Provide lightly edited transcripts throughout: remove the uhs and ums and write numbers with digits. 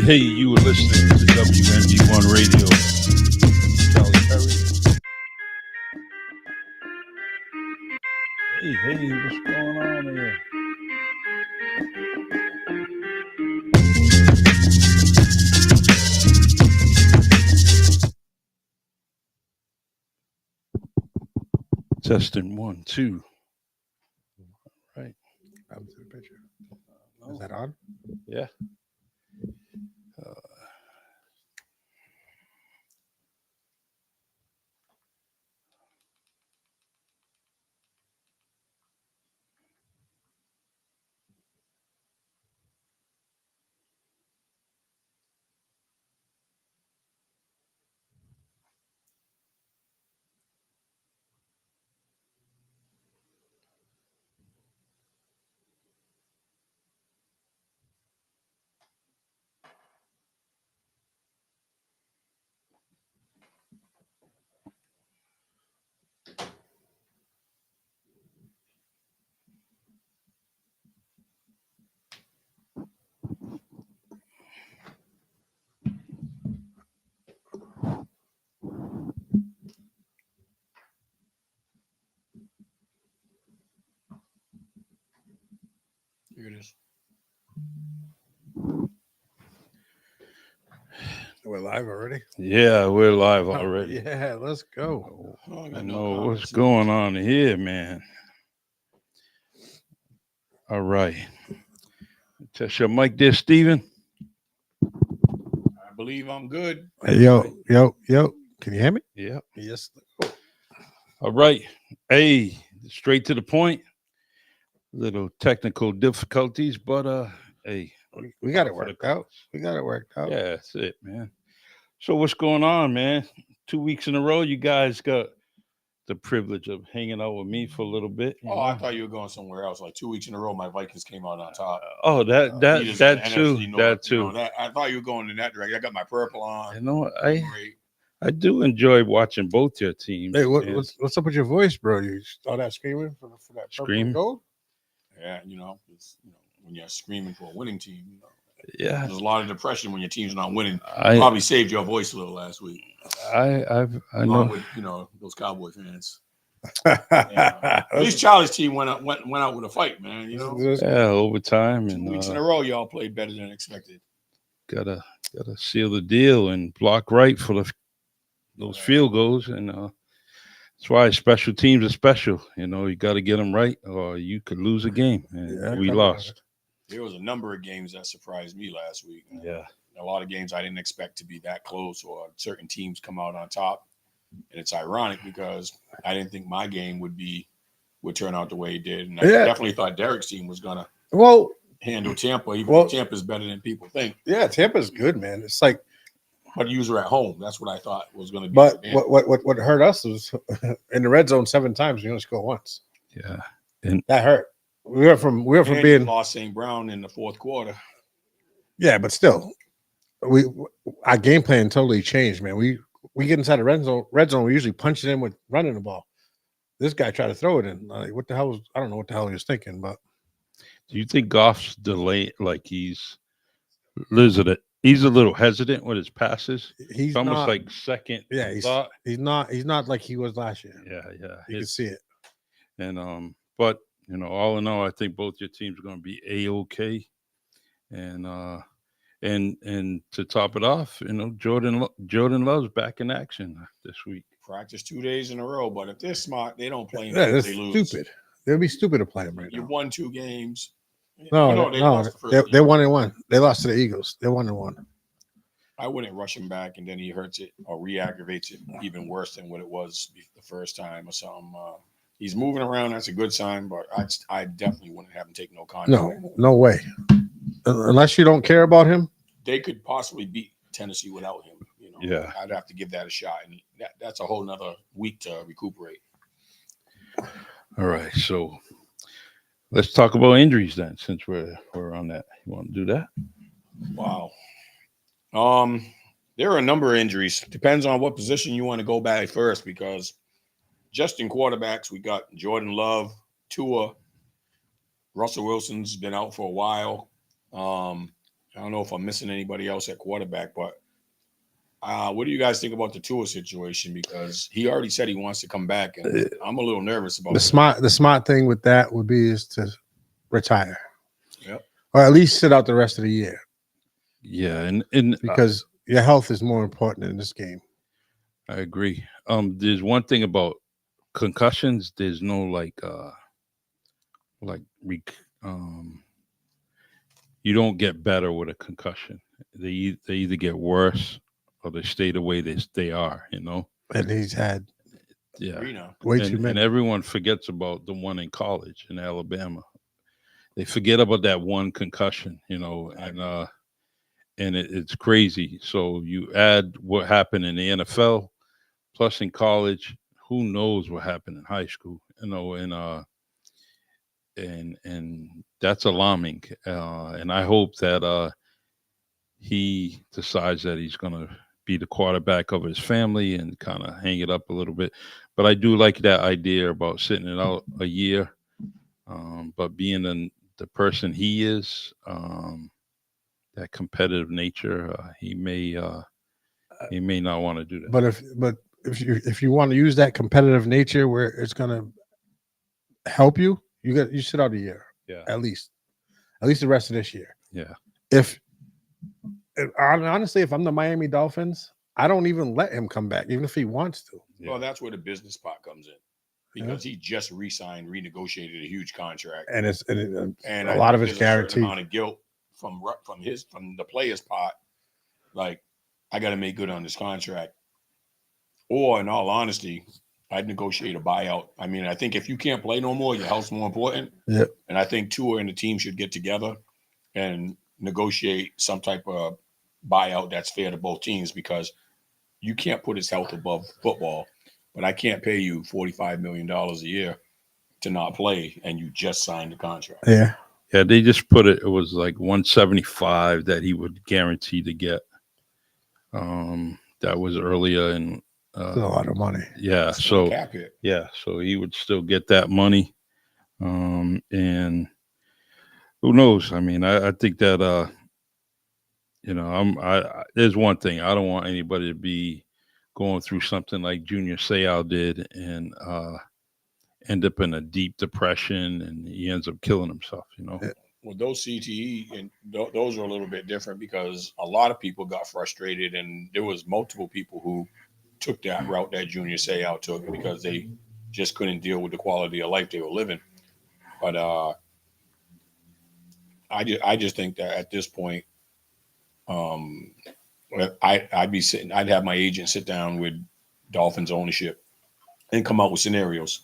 Hey, you were listening to WNB1 Radio. Charlie Perry. Hey, what's going on here? Testing 1, 2. Right. I'm to the picture. Is that on? Yeah. Here it is. We're live already? Yeah, we're live already. Yeah, let's go. I know what's going on here, man. All right. Test your mic there, Steven. I believe I'm good. Hey, yo. Can you hear me? Yeah. Yes. All right. Hey, straight to the point. Little technical difficulties, but hey. We got it worked out. We got it worked out. Yeah, that's it, man. So what's going on, man? 2 weeks in a row, you guys got the privilege of hanging out with me for a little bit. I thought you were going somewhere else. Like 2 weeks in a row, my Vikings came out on top. That too. That too. You know, I thought you were going in that direction. I got my purple on. You know, I do enjoy watching both your teams. Hey, what's up with your voice, bro? You start that screaming for that purple and gold? Yeah, when you're screaming for a winning team, yeah, there's a lot of depression when your team's not winning. Probably saved your voice a little last week. I know with those Cowboy fans. At least Charlie's team went out with a fight, man. Yeah, overtime 2 weeks in a row, y'all played better than expected. Gotta seal the deal and block right for those field goals, and that's why special teams are special. You got to get them right, or you could lose a game. And we lost. There was a number of games that surprised me last week. Yeah. A lot of games I didn't expect to be that close, or certain teams come out on top. And it's ironic because I didn't think my game would turn out the way it did. And I definitely thought Derek's team was going to handle Tampa. Tampa's better than people think. Yeah, Tampa's good, man. It's like, but user at home. That's what I thought was going to be. But what hurt us was in the red zone 7 times, we only scored once. Yeah. And that hurt. We were from being lost St. Brown in the fourth quarter. Yeah, but still, our game plan totally changed, man. We get inside the red zone. We usually punch it in with running the ball. This guy tried to throw it in. What the hell I don't know what the hell he was thinking. But do you think Goff's delayed? Like he's a little hesitant with his passes. He's almost not, like second. Yeah, he's not like he was last year. Yeah. You can see it. And but all in all, I think both your teams are going to be A-OK. And to top it off, Jordan Love's back in action this week. Practice 2 days in a row, but if they're smart, they don't play him. Yeah, that's they lose. Stupid. They'd be stupid to play him right now. You won 2 games. No, they 1-1. They lost to the Eagles. They're 1-1. I wouldn't rush him back, and then he hurts it or re-aggravates it even worse than what it was the first time or something. He's moving around. That's a good sign, but I definitely wouldn't have him take no contract. No way. Unless you don't care about him. They could possibly beat Tennessee without him. You know, Yeah. I'd have to give that a shot, and that's a whole nother week to recuperate. All right, so let's talk about injuries then, since we're on that. You want to do that? Wow. There are a number of injuries. Depends on what position you want to go back first, because just in quarterbacks, we got Jordan Love, Tua, Russell Wilson's been out for a while. I don't know if I'm missing anybody else at quarterback, but what do you guys think about the Tua situation? Because he already said he wants to come back, and I'm a little nervous about The smart thing with that would be is to retire. Yep. Or at least sit out the rest of the year, Yeah, and because your health is more important in this game. I agree. There's one thing about concussions. There's no you don't get better with a concussion. They either get worse or they stay the way they are. You know. And he's had Yeah. way too And many. everyone forgets about the one in college in Alabama. They forget about that one concussion, you know, and it's crazy. So you add what happened in the NFL, plus in college, who knows what happened in high school, you know, and that's alarming. And I hope that he decides that he's going to be the quarterback of his family and kind of hang it up a little bit. But I do like that idea about sitting it out a year. But being the person he is, that competitive nature, he may not want to do that. But if you want to use that competitive nature where it's gonna help you, you sit out a year. Yeah. At least the rest of this year. Yeah. Honestly, if I'm the Miami Dolphins, I don't even let him come back, even if he wants to. Yeah. Well, that's where the business part comes in, because he just re-signed, renegotiated a huge contract, And and a I lot of think it's there's a certain guaranteed. amount of guilt from the player's part. Like, I got to make good on this contract, or in all honesty, I'd negotiate a buyout. I mean, I think if you can't play no more, your health's more important. Yeah. And I think Tua and the team should get together and negotiate some type of buyout that's fair to both teams, because you can't put his health above football. But I can't pay you $45 million a year to not play, and you just signed the contract. Yeah. Yeah, they just put it was like 175 that he would guarantee to get. That was earlier in That's a lot of money. yeah, It's still a so cap hit. yeah, so he would still get that money. And who knows? I mean, I think that you know, there's one thing. I don't want anybody to be going through something like Junior Seau did and end up in a deep depression, and he ends up killing himself, you know. Well, those CTE and those are a little bit different, because a lot of people got frustrated, and there was multiple people who took that route that Junior Seau took, because they just couldn't deal with the quality of life they were living. But I just think that at this point, I'd have my agent sit down with Dolphins ownership and come out with scenarios.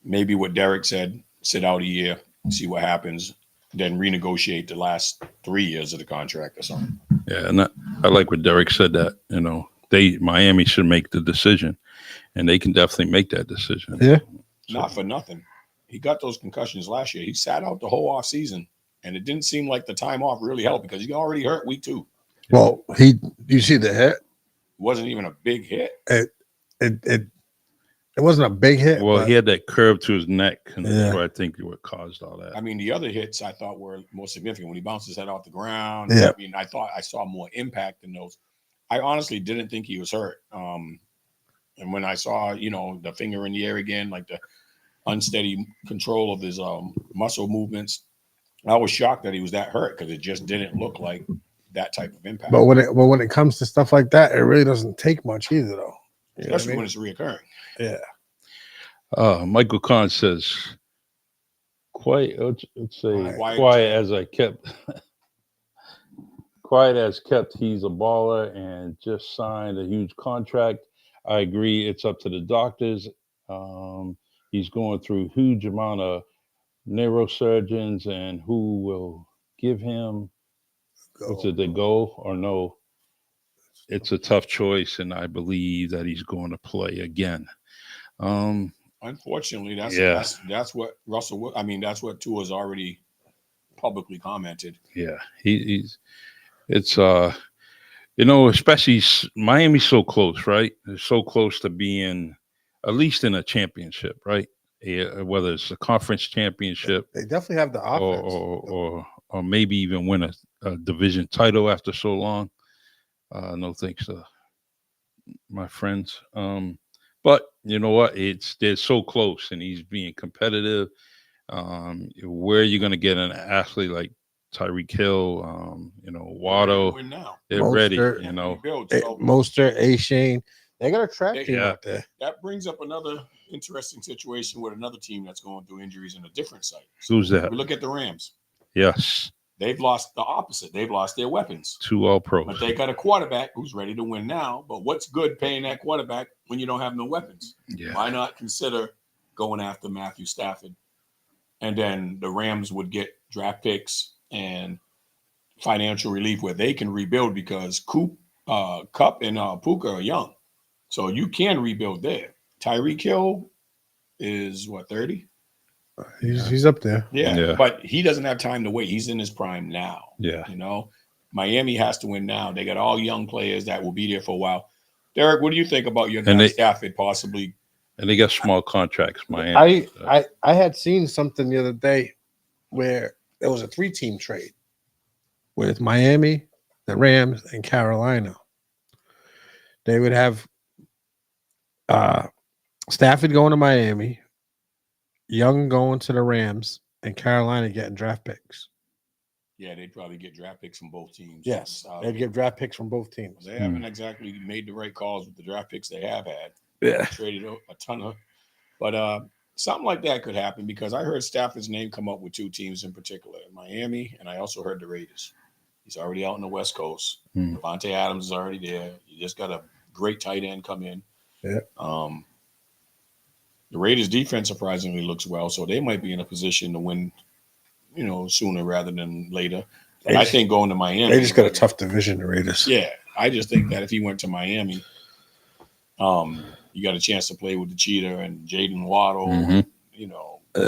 Maybe what Derek said, sit out a year, see what happens, then renegotiate the last 3 years of the contract or something. Yeah, and I like what Derek said, that, you know, Miami should make the decision, and they can definitely make that decision. Yeah. Not for nothing. He got those concussions last year. He sat out the whole off season, and it didn't seem like the time off really helped, because he already hurt week 2. Well, you see the hit? It wasn't even a big hit. It wasn't a big hit. Well, but he had that curve to his neck, and Yeah. that's what I think what caused all that. I mean, the other hits I thought were more significant when he bounced his head off the ground. Yeah. I mean, I thought I saw more impact in those. I honestly didn't think he was hurt. And when I saw, you know, the finger in the air again, like the unsteady control of his muscle movements, I was shocked that he was that hurt, because it just didn't look like that type of impact. But when it comes to stuff like that, it really doesn't take much either, though. You know what I Especially mean? when it's reoccurring. Yeah. Michael Kahn says, quiet. Let's say Quiet. quiet as I kept quiet as kept. He's a baller and just signed a huge contract. I agree. It's up to the doctors. He's going through a huge amount of neurosurgeons and who will give him what's it, the go or no. It's a tough choice, and I believe that he's going to play again. Unfortunately, Yeah. that's what Russell. I mean, that's what Tua's already publicly commented. Yeah, he's it's especially Miami's so close, right? They're so close to being at least in a championship, right? Yeah, whether it's a conference championship They definitely have the or offense. or maybe even win a division title after so long. No thanks to my friends. But you know what? They're so close, and he's being competitive. Where are you going to get an athlete like Tyreek Hill? Waddle? Win now. They're ready. Mostert. Rebuild. Hey, So Mostert, A-Shane. They got a track team Yeah. out there. that brings up another interesting situation with another team that's going through injuries in a different site. Who's that? We look at the Rams. Yes, They've lost the opposite. They've lost their weapons. 2 All Pros. But they got a quarterback who's ready to win now. But what's good paying that quarterback when you don't have no weapons? Yeah, Why not consider going after Matthew Stafford? And then the Rams would get draft picks and financial relief where they can rebuild because Cup and Puka are young. So you can rebuild there. Tyreek Hill is what, 30? He's up there. Yeah. But he doesn't have time to wait. He's in his prime now. yeah. Miami has to win now. They got all young players that will be there for a while. Derek, what do you think about your And guy they- Stafford possibly? And they got small contracts. Miami. I had seen something the other day where there was a 3-team trade with Miami, the Rams, and Carolina. They would have Stafford going to Miami, Young going to the Rams, and Carolina getting draft picks. Yeah, they'd probably get draft picks from both teams. Yes, they'd get draft picks from both teams. They haven't exactly made the right calls with the draft picks they have had. Yeah. Traded a ton of, but something like that could happen because I heard Stafford's name come up with 2 teams in particular, Miami, and I also heard the Raiders. He's already out on the West Coast. Devontae Adams is already there. You just got a great tight end come in. Yeah. The Raiders defense surprisingly looks well, so they might be in a position to win, sooner rather than later. But I think going to Miami, They just got a tough division, the Raiders. yeah, I just think that if he went to Miami, you got a chance to play with the Cheetah and Jaden Waddle. Mhm.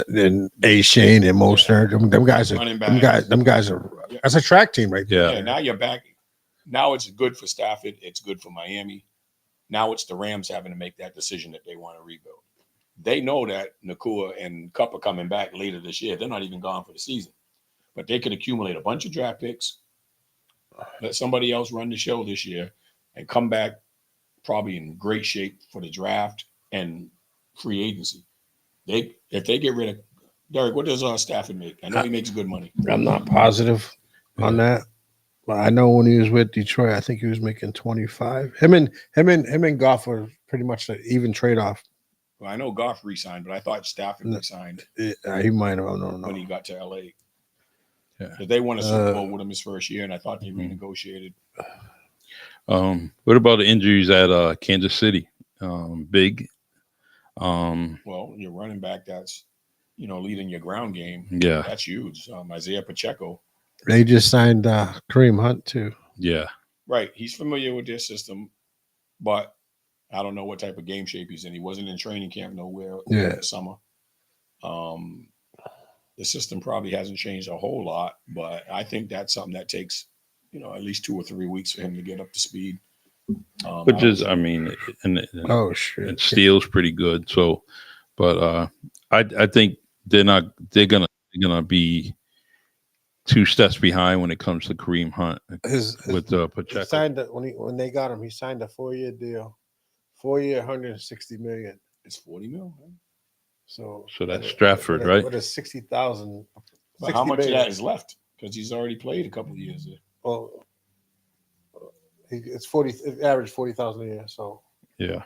Then A-Shane and Mostert. Them guys are. Running Them backs. guys are. That's a track team right there. Yeah. Now you're back. Now it's good for Stafford. It's good for Miami. Now it's the Rams having to make that decision that they want to rebuild. They know that Nakua and Cup are coming back later this year. They're not even gone for the season. But they can accumulate a bunch of draft picks, let somebody else run the show this year, and come back probably in great shape for the draft and free agency. If they get rid of Derek, what does Stafford make? I know he makes good money. I'm not positive on that, but I know when he was with Detroit, I think he was making 25. Him and Goff were pretty much an even trade off. Well, I know Goff re-signed, but I thought Stafford re-signed He might have. No. when he got to LA. Yeah. But they won a Super Bowl with him his first year, and I thought they renegotiated. What about the injuries at Kansas City? Big. Well, your running back that's leading your ground game. Yeah. That's huge. Isaiah Pacheco. They just signed Kareem Hunt too. Yeah. Right. He's familiar with their system, but I don't know what type of game shape he's in. He wasn't in training camp nowhere in the summer. The system probably hasn't changed a whole lot, but I think that's something that takes, at least 2 or 3 weeks for him to get up to speed. Which is, I mean, and Oh shit! Steele's pretty good. So, but I think they're gonna be 2 steps behind when it comes to Kareem Hunt with He Pacheco. signed when they got him. He signed a 4-year deal, 4-year, 160 million. It's 40 mil. Right? So that's Stratford, right? What is 60,000? But how much of that is left? Because he's already played a couple of years there. Well, it's 40. It averaged 40,000 a year. So Yeah.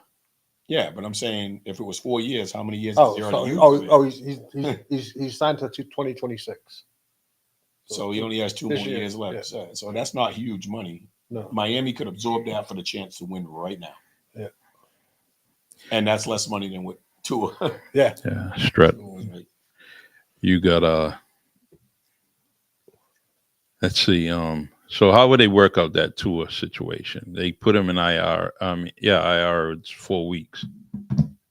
Yeah, but I'm saying if it was 4 years, how many years oh, has he already so, used? he's signed to 2026. So he only has 2 This more year, years left. yeah. So that's not huge money. No. Miami could absorb that for the chance to win right now. Yeah. And that's less money than what Tua. Yeah. Yeah, Stret. You got let's see. So how would they work out that tour situation? They put him in IR. IR. It's 4 weeks.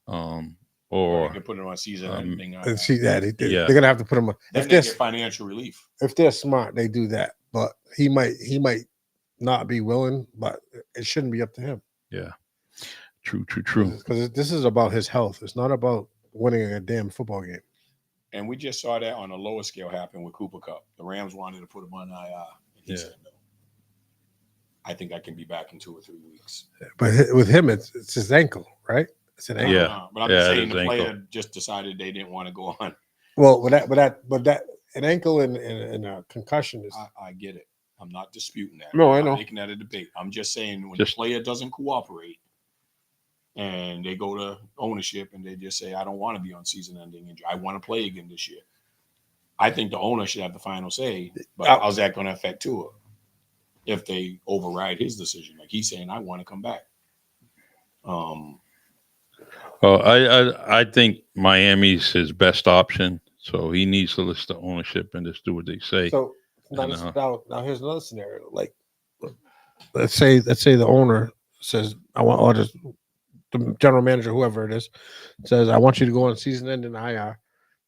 Or Or they put it on season um, ending. And see that Yeah. they're gonna have to put him on. Then If they they're get financial relief. if they're smart, they do that. But he might not be willing, but it shouldn't be up to him. yeah, true. Because this is about his health. It's not about winning a damn football game. And we just saw that on a lower scale happen with Cooper Cup. The Rams wanted to put him on IR. And he Yeah. said no. I think I can be back in 2 or 3 weeks. But with him, it's his ankle, right? It's an ankle. Yeah. But I'm Yeah, just saying his the player ankle. just decided they didn't want to go on. Well, but that an ankle and a concussion is I get it. I'm not disputing that. No, I I'm know. not making that a debate. I'm just saying when Just- the player doesn't cooperate and they go to ownership and they just say, I don't want to be on season ending injury. I want to play again this year. I think the owner should have the final say, but how's that going to affect Tua if they override his decision? Like he's saying, I want to come back. Oh, I think Miami's his best option. So he needs to list the ownership and just do what they say. so. I know. Now here's another scenario. Like, let's say the owner says, "I want," or the general manager, whoever it is, says, "I want you to go on season ending IR,"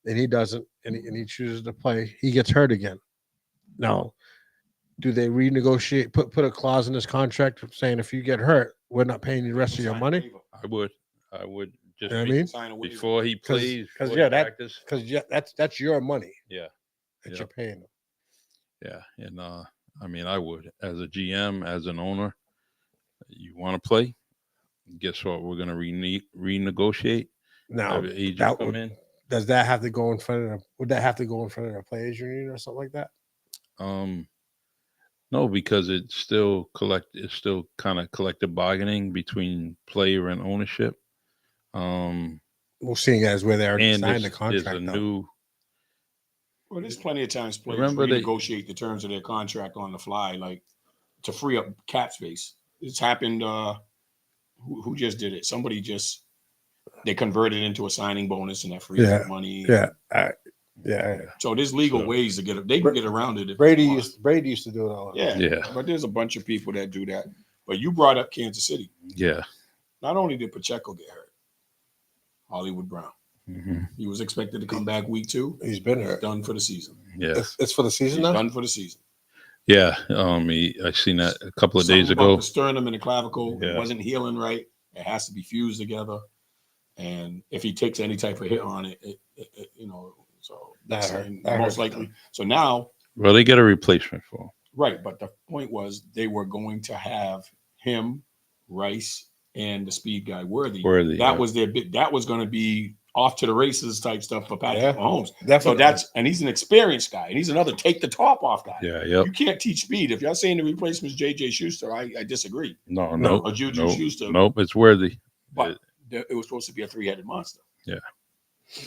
and he doesn't, and he chooses to play. He gets hurt again. Now, do they renegotiate? Put a clause in his contract saying if you get hurt, we're not paying you the rest of your money? I would just You know what I mean? Sign a waiver. before he plays. 'cause, before yeah, he that- practice. Because that's your money Yeah. that Yeah. you're paying them. Yeah, and I mean, I would as a GM, as an owner. You want to play? Guess what? We're gonna renegotiate. Now, Have an agent that come would- in. does that have to go in front of? Would that have to go in front of the players union or something like that? No, because it's still kind of collective bargaining between player and ownership. Well, seeing as where they already And signed the there's contract. a though. new. Well, there's plenty of times players Remember they- renegotiate the terms of their contract on the fly, like to free up cap space. It's happened. Who just did it? Somebody just they converted into a signing bonus and that frees Yeah, up money. Yeah, yeah. So there's legal So- ways to get it. They can get around it. If Brady they want. used to do it all. Yeah. Yeah. But there's a bunch of people that do that. But you brought up Kansas City. Yeah. Not only did Pacheco get hurt, Hollywood Brown. hmm He was expected to come back week 2. He's been He's hurt. done for the season. Yeah. It's for the He's season now. done for the season. Yeah. I seen that a couple of days Something about ago. the sternum and the clavicle Yeah. wasn't healing right. It has to be fused together. And if he takes any type of hit on it, so that's That most hurts. likely. So now, Well, they get a replacement for him. right. But the point was they were going to have him, Rice, and the speed guy Worthy. Worthy, That yeah. was their bit. That was going to be off to the races type stuff for Patrick Yeah. Mahomes. So Definitely. and he's an experienced guy, and he's another take the top off guy. Yeah. Yep. You can't teach speed. If y'all saying the replacement is JJ Schuster, I disagree. No. No. Or Juju Nope. Schuster. Nope. It's worthy. But it was supposed to be a 3-headed monster. Yeah.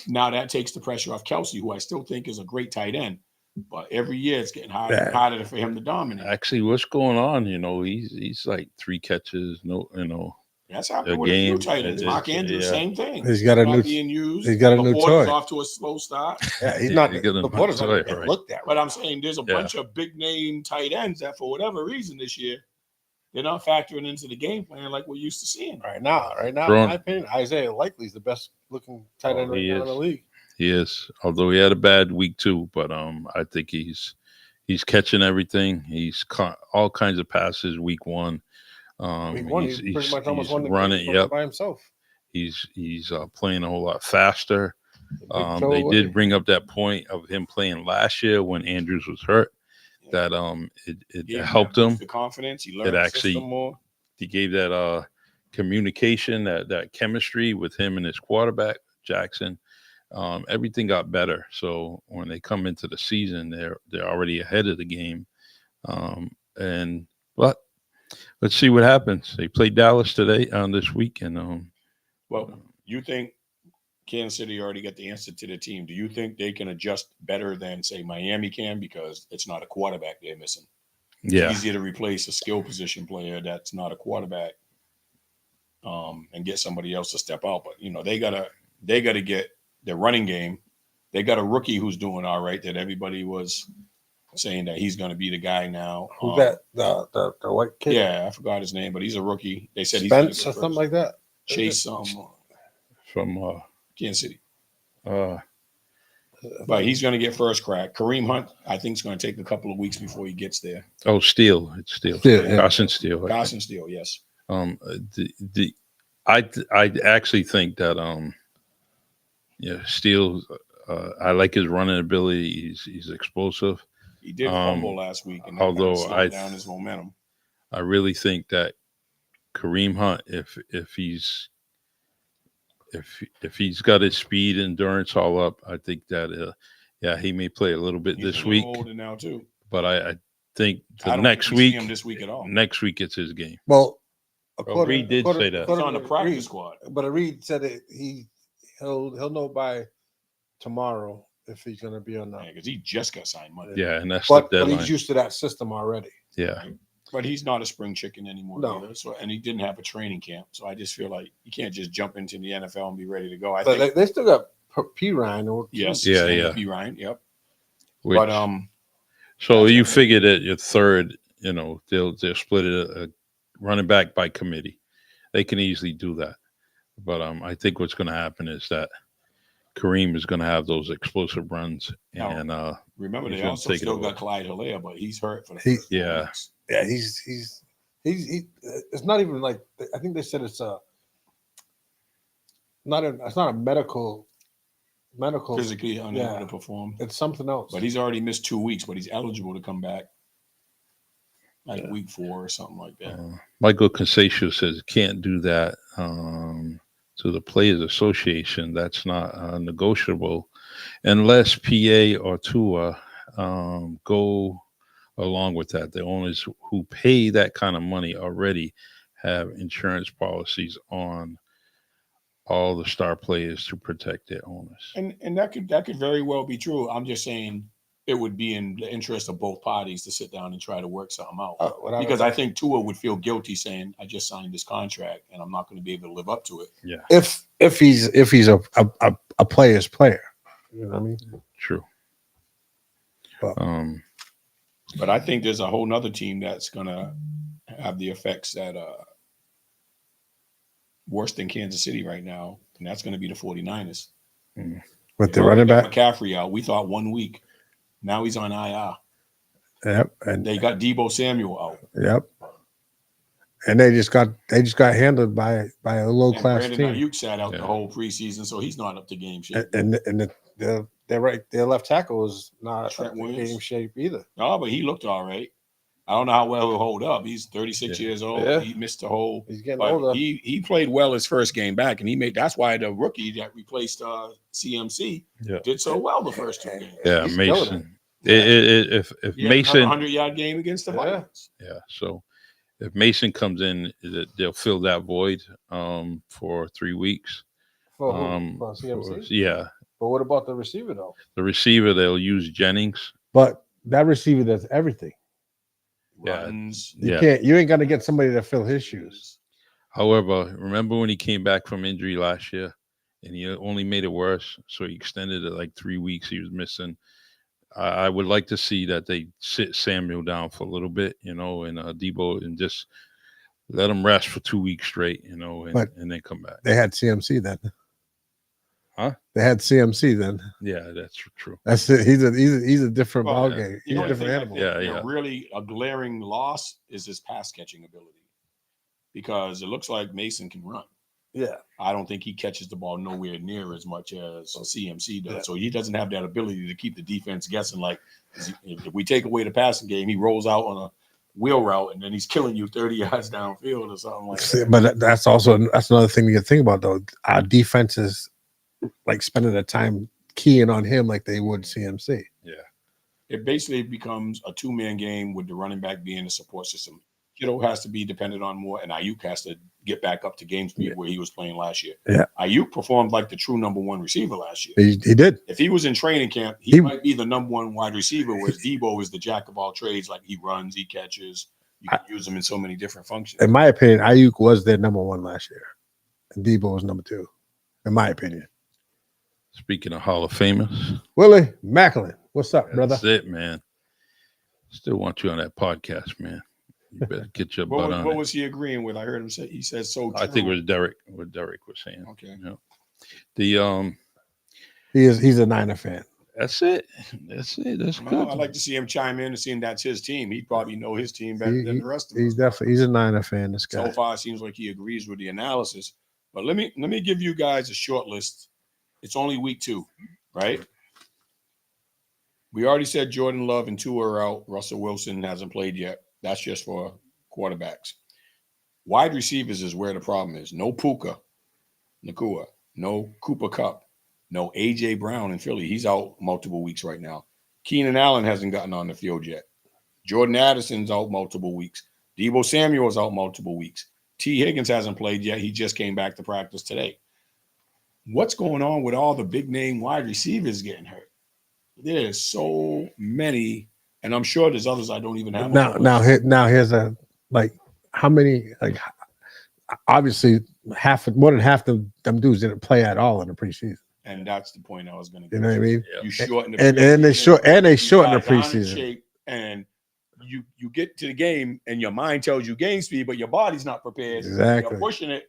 Now that takes the pressure off Kelsey, who I still think is a great tight end. But every year it's getting harder and Yeah. harder for him to dominate. Actually, what's going on? He's like 3 catches. That's a happening with a few game. tight ends. It Mark is, Andrews, yeah. same thing. He's got a Not new. being used. He's got a new Laporta's toy. off to a slow start. Yeah, he's Yeah, not. you get a Laporta's new not toy, getting right. looked at. But I'm saying there's a Yeah. bunch of big name tight ends that for whatever reason this year, they're not factoring into the game plan like we're used to seeing. Right now, in Throwing- my opinion, Isaiah Likely's the best looking tight end right he now in the is. league. He is. Although he had a bad week 2, but I think he's catching everything. He's caught all kinds of passes week 1. Week one, he's pretty much almost won the running. game Yep. by himself. He's playing a whole lot faster. Big throw They away. did bring up that point of him playing last year when Andrews was hurt. That it Gave helped that him. boost of confidence. He learned the actually- system more. He gave that communication, that chemistry with him and his quarterback Jackson. Everything got better. So when they come into the season, they're already ahead of the game. But let's see what happens. They play Dallas today this week, and Well, you think Kansas City already got the answer to the team. Do you think they can adjust better than, say, Miami can? Because it's not a quarterback they're missing. Yeah. It's easier to replace a skill position player that's not a quarterback and get somebody else to step out. But, they gotta get the running game. They got a rookie who's doing all right that everybody was saying that he's going to be the guy now. Who's that? The white kid? Yeah, I forgot his name, but he's a rookie. They said he's gonna Spence get or something first. like that. Chase From Kansas City. uh But he's going to get first crack. Kareem Hunt, I think, is going to take a couple of weeks before he gets there. Steele. It's Steele. Steele, yeah. Carson Steele. I think. Carson Steele, yes. I actually think that Steele. I like his running ability. He's explosive. He did fumble last week, and that although slowed down his momentum. I really think that Kareem Hunt, if he's got his speed, endurance all up, I think that he may play a little bit He's this a little week. older now too. But I think I don't next think we see week, him this week at all. next week it's his game. Well, Reed did say that. He's on the practice Reed, squad. but Reed said that he'll know by tomorrow if he's going to be or not. Because he just got signed Monday. Yeah, and that's But the deadline. he's used to that system already. Yeah, But he's not a spring chicken anymore. No. Either. So, and he didn't have a training camp. So I just feel like you can't just jump into the NFL and be ready to go. I But think they still got P. Ryan. yes, Yeah, Sammy yeah. P. Ryan, yep. which, But so that's you what- figure that your third, they'll split it running back by committee. They can easily do that. But I think what's going to happen is that Kareem is going to have those explosive runs, and remember he's they gonna also take it still over. got Clyde Hilaire, but he's hurt for the He- first 4 Yeah. weeks. Yeah, he's it's not even like I think they said it's not a medical Physically unable Yeah. to perform. it's something else. But he's already missed 2 weeks, but he's eligible to come back like week 4 or something like that. Michael Consaccio says can't do that to the Players Association. That's not negotiable unless PA or Tua go along with that. The owners who pay that kind of money already have insurance policies on all the star players to protect their owners. And that could very well be true. I'm just saying it would be in the interest of both parties to sit down and try to work something out. Because I think Tua would feel guilty saying, I just signed this contract and I'm not going to be able to live up to it. Yeah, if he's a player's player, you know what I mean? true. But- But I think there's a whole nother team that's going to have the effects that worse than Kansas City right now, and that's going to be the 49ers. With the running back, McCaffrey out. We thought 1 week. Now he's on IR. yep, and They got Debo Samuel out. yep, and they just got handled by a low And class Brandon team. Ayuk sat out Yeah. the whole preseason, so he's not up to game shape. And their left tackle is not Trent up to Williams. game shape either. No, but he looked all right. I don't know how well he'll hold up. He's 36 Yeah. years old. Yeah. He missed the whole. He's getting But older. he played well his first game back, and he made. That's why the rookie that replaced CMC Yeah. did so well the first 2 games. Yeah, He's killing Mason. If He had Mason, 100-yard game against the Yeah. Vikings. yeah. So if Mason comes in, they'll fill that void for 3 weeks. for For- yeah, But what about the receiver though? the receiver they'll use Jennings. But that receiver does everything. Yeah. Runs. You ain't gonna get somebody to fill his shoes. However, remember when he came back from injury last year, and he only made it worse. So he extended it like 3 weeks. He was missing. I would like to see that they sit Samuel down for a little bit, and Debo, and just let him rest for 2 weeks straight, and then come back. They had CMC then. Huh? They had CMC then. Yeah, that's true. That's it. He's a different Well, ball yeah. game. You He's know a what I different think? animal. I think, Yeah. Really, a glaring loss is his pass catching ability, because it looks like Mason can run. Yeah. I don't think he catches the ball nowhere near as much as CMC does. Yeah. So he doesn't have that ability to keep the defense guessing. Like, if we take away the passing game, he rolls out on a wheel route and then he's killing you 30 yards downfield or something like See, that. but that's another thing you think about though. Our defense is like spending the time keying on him like they would CMC. It basically becomes a 2-man game with the running back being the support system. Kittle has to be dependent on more, and Ayuk has to get back up to game speed where he was playing last year. Yeah. Ayuk performed like the true number one receiver last year. He did. If he was in training camp, he might be the number one wide receiver, whereas Debo is the jack of all trades. Like he runs, he catches. You can use him in so many different functions. In my opinion, Ayuk was their number one last year, and Debo was number two. In my opinion. Speaking of Hall of Famers, Willie Macklin, what's up, brother? that's it, man. Still want you on that podcast, man. You better get your butt on What it. was he agreeing with? I heard him say he said so. I think it was Derek. What Derek was saying. Okay. You know, the He's a Niner fan. that's it. That's it. That's Well, good. I'd like to see him chime in and seeing that's his team. He'd probably know his team better than the rest of us. He's a Niner fan. This guy. So far, it seems like he agrees with the analysis. But let me give you guys a short list. It's only week 2, right? We already said Jordan Love and Tua are out. Russell Wilson hasn't played yet. That's just for quarterbacks. Wide receivers is where the problem is. No Puka Nakua, no Cooper Kupp, no A.J. Brown in Philly. He's out multiple weeks right now. Keenan Allen hasn't gotten on the field yet. Jordan Addison's out multiple weeks. Deebo Samuel's out multiple weeks. T. Higgins hasn't played yet. He just came back to practice today. What's going on with all the big name wide receivers getting hurt? There's so many, and I'm sure there's others I don't even have. Now here's a like how many like obviously more than half of them dudes didn't play at all in the preseason. And that's the point I was going to. You know what I mean? Yeah. You shorten the And they shorten the preseason. shape, and you get to the game, and your mind tells you game speed, but your body's not prepared. Exactly. You're pushing it,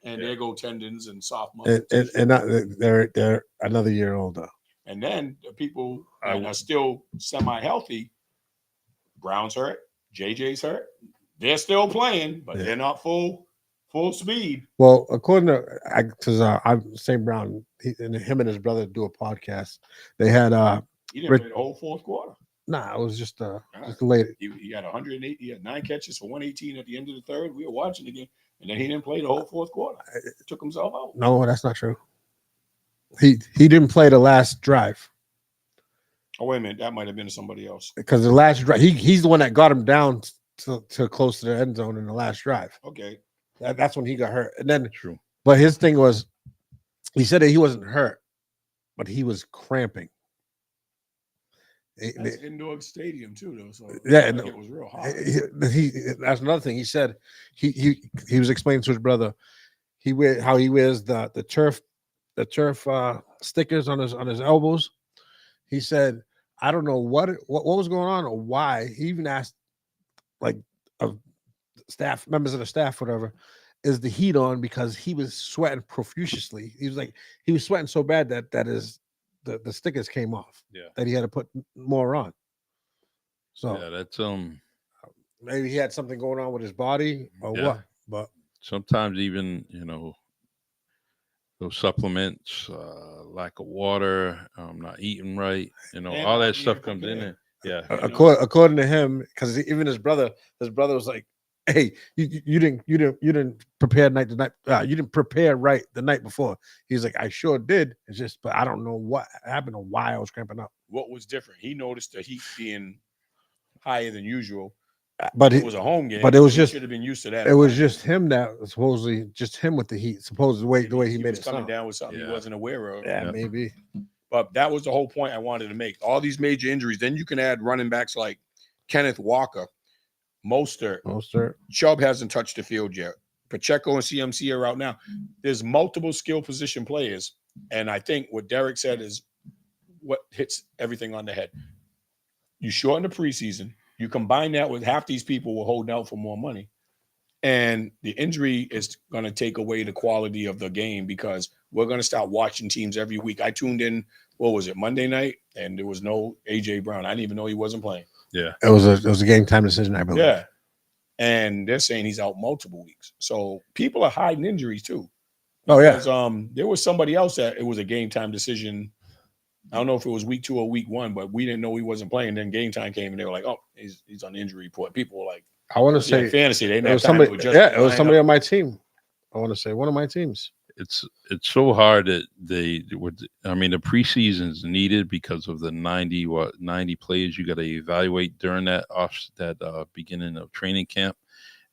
and there go tendons and soft muscles. And they're another year older. And then the people that are still semi-healthy, Brown's hurt, JJ's hurt. They're still playing, but they're not full speed. Well, according to St. Brown, him and his brother do a podcast. They had He didn't play the whole fourth quarter. it was just late. He had 108. He had 9 catches for 118 at the end of the third. We were watching the game, and then he didn't play the whole fourth quarter. He took himself out. No, that's not true. He didn't play the last drive Oh, wait a minute. That might have been somebody else. because the last drive he's the one that got him down to close to the end zone in the last drive. Okay. That's when he got hurt. And then, True. but his thing was, he said that he wasn't hurt, but he was cramping. That's indoor stadium too, though. So Yeah, it was real hot. That's another thing. He said he was explaining to his brother how he wears the turf stickers on his elbows. He said, I don't know what was going on or why. He even asked like staff members of the staff, whatever, is the heat on, because he was sweating profusely. He was sweating so bad that the stickers came off. Yeah. That he had to put more on. So Yeah, that's maybe he had something going on with his body or Yeah. what. But sometimes even those supplements, lack of water, not eating right, And all not that stuff being comes in prepared. there. Yeah. according to him, because even his brother was like, "Hey, you didn't prepare you didn't prepare right the night before." He's like, "I sure did. It's just, but I don't know what happened or why I was cramping up." What was different? He noticed the heat being higher than usual. But It was a home game, but it was he just- should have been used to that. it was just him that was supposedly just him with the heat. Supposedly the way he made was it coming sound. down with something he Yeah. wasn't aware of. Yeah, Yeah. maybe. But that was the whole point I wanted to make. All these major injuries. Then you can add running backs like Kenneth Walker, Mostert. Mostert. Chubb hasn't touched the field yet. Pacheco and CMC are out now. There's multiple skill position players. And I think what Derek said is what hits everything on the head. You shorten the preseason. You combine that with half these people will hold out for more money. And the injury is going to take away the quality of the game, because we're going to start watching teams every week. I tuned in, what was it, Monday night? And there was no A.J. Brown. I didn't even know he wasn't playing. Yeah. It was a game time decision, I believe. Yeah. And they're saying he's out multiple weeks. So people are hiding injuries too. Oh yeah. Because, there was somebody else that it was a game time decision. I don't know if it was week 2 or week 1, but we didn't know he wasn't playing. Then game time came and they were like, "Oh, he's on the injury report." People were like, I want to "Yeah, say fantasy." They it didn't have was time somebody. to adjust. Yeah, it was the somebody lineup. on my team. I want to say one of my teams. It's so hard that the preseason is needed because of the 90 players you got to evaluate during that beginning of training camp.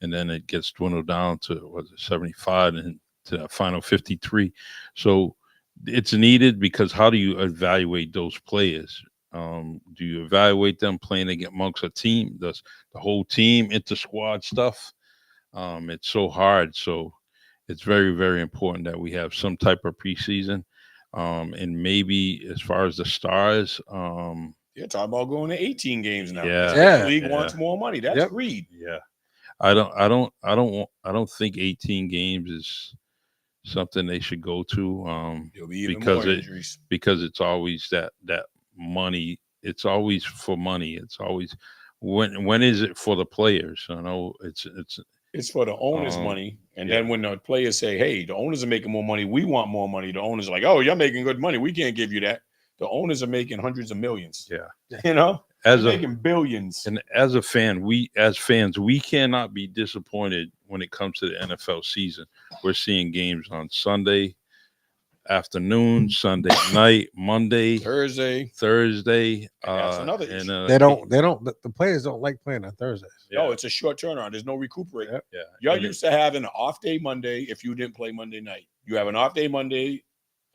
and then it gets dwindled down to 75 and to that final 53. So it's needed because how do you evaluate those players? Do you evaluate them playing amongst a team? Does the whole team inter squad stuff? It's so hard. So it's very, very important that we have some type of preseason. And maybe as far as the stars, You're talking about going to 18 games now. Yeah. The league Yeah. wants more money. That's Yep. greed. yeah, I don't think 18 games is something they should go to. There'll be even Because more it- injuries. Because it's always that money. It's always for money. It's always when is it for the players? I know it's It's for the owners' money. And then when the players say, hey, the owners are making more money, we want more money. The owners are like, oh, you're making good money. We can't give you that. The owners are making hundreds of millions. Yeah. You know, as they're a making billions. and as a fan, as fans, we cannot be disappointed when it comes to the NFL season. We're seeing games on Sunday afternoon, Sunday night, Monday, Thursday. That's another issue. The players don't like playing on Thursdays. No, it's a short turnaround. There's no recuperating. Yep. Yeah. You're And used to having an off day Monday if you didn't play Monday night. You have an off day Monday,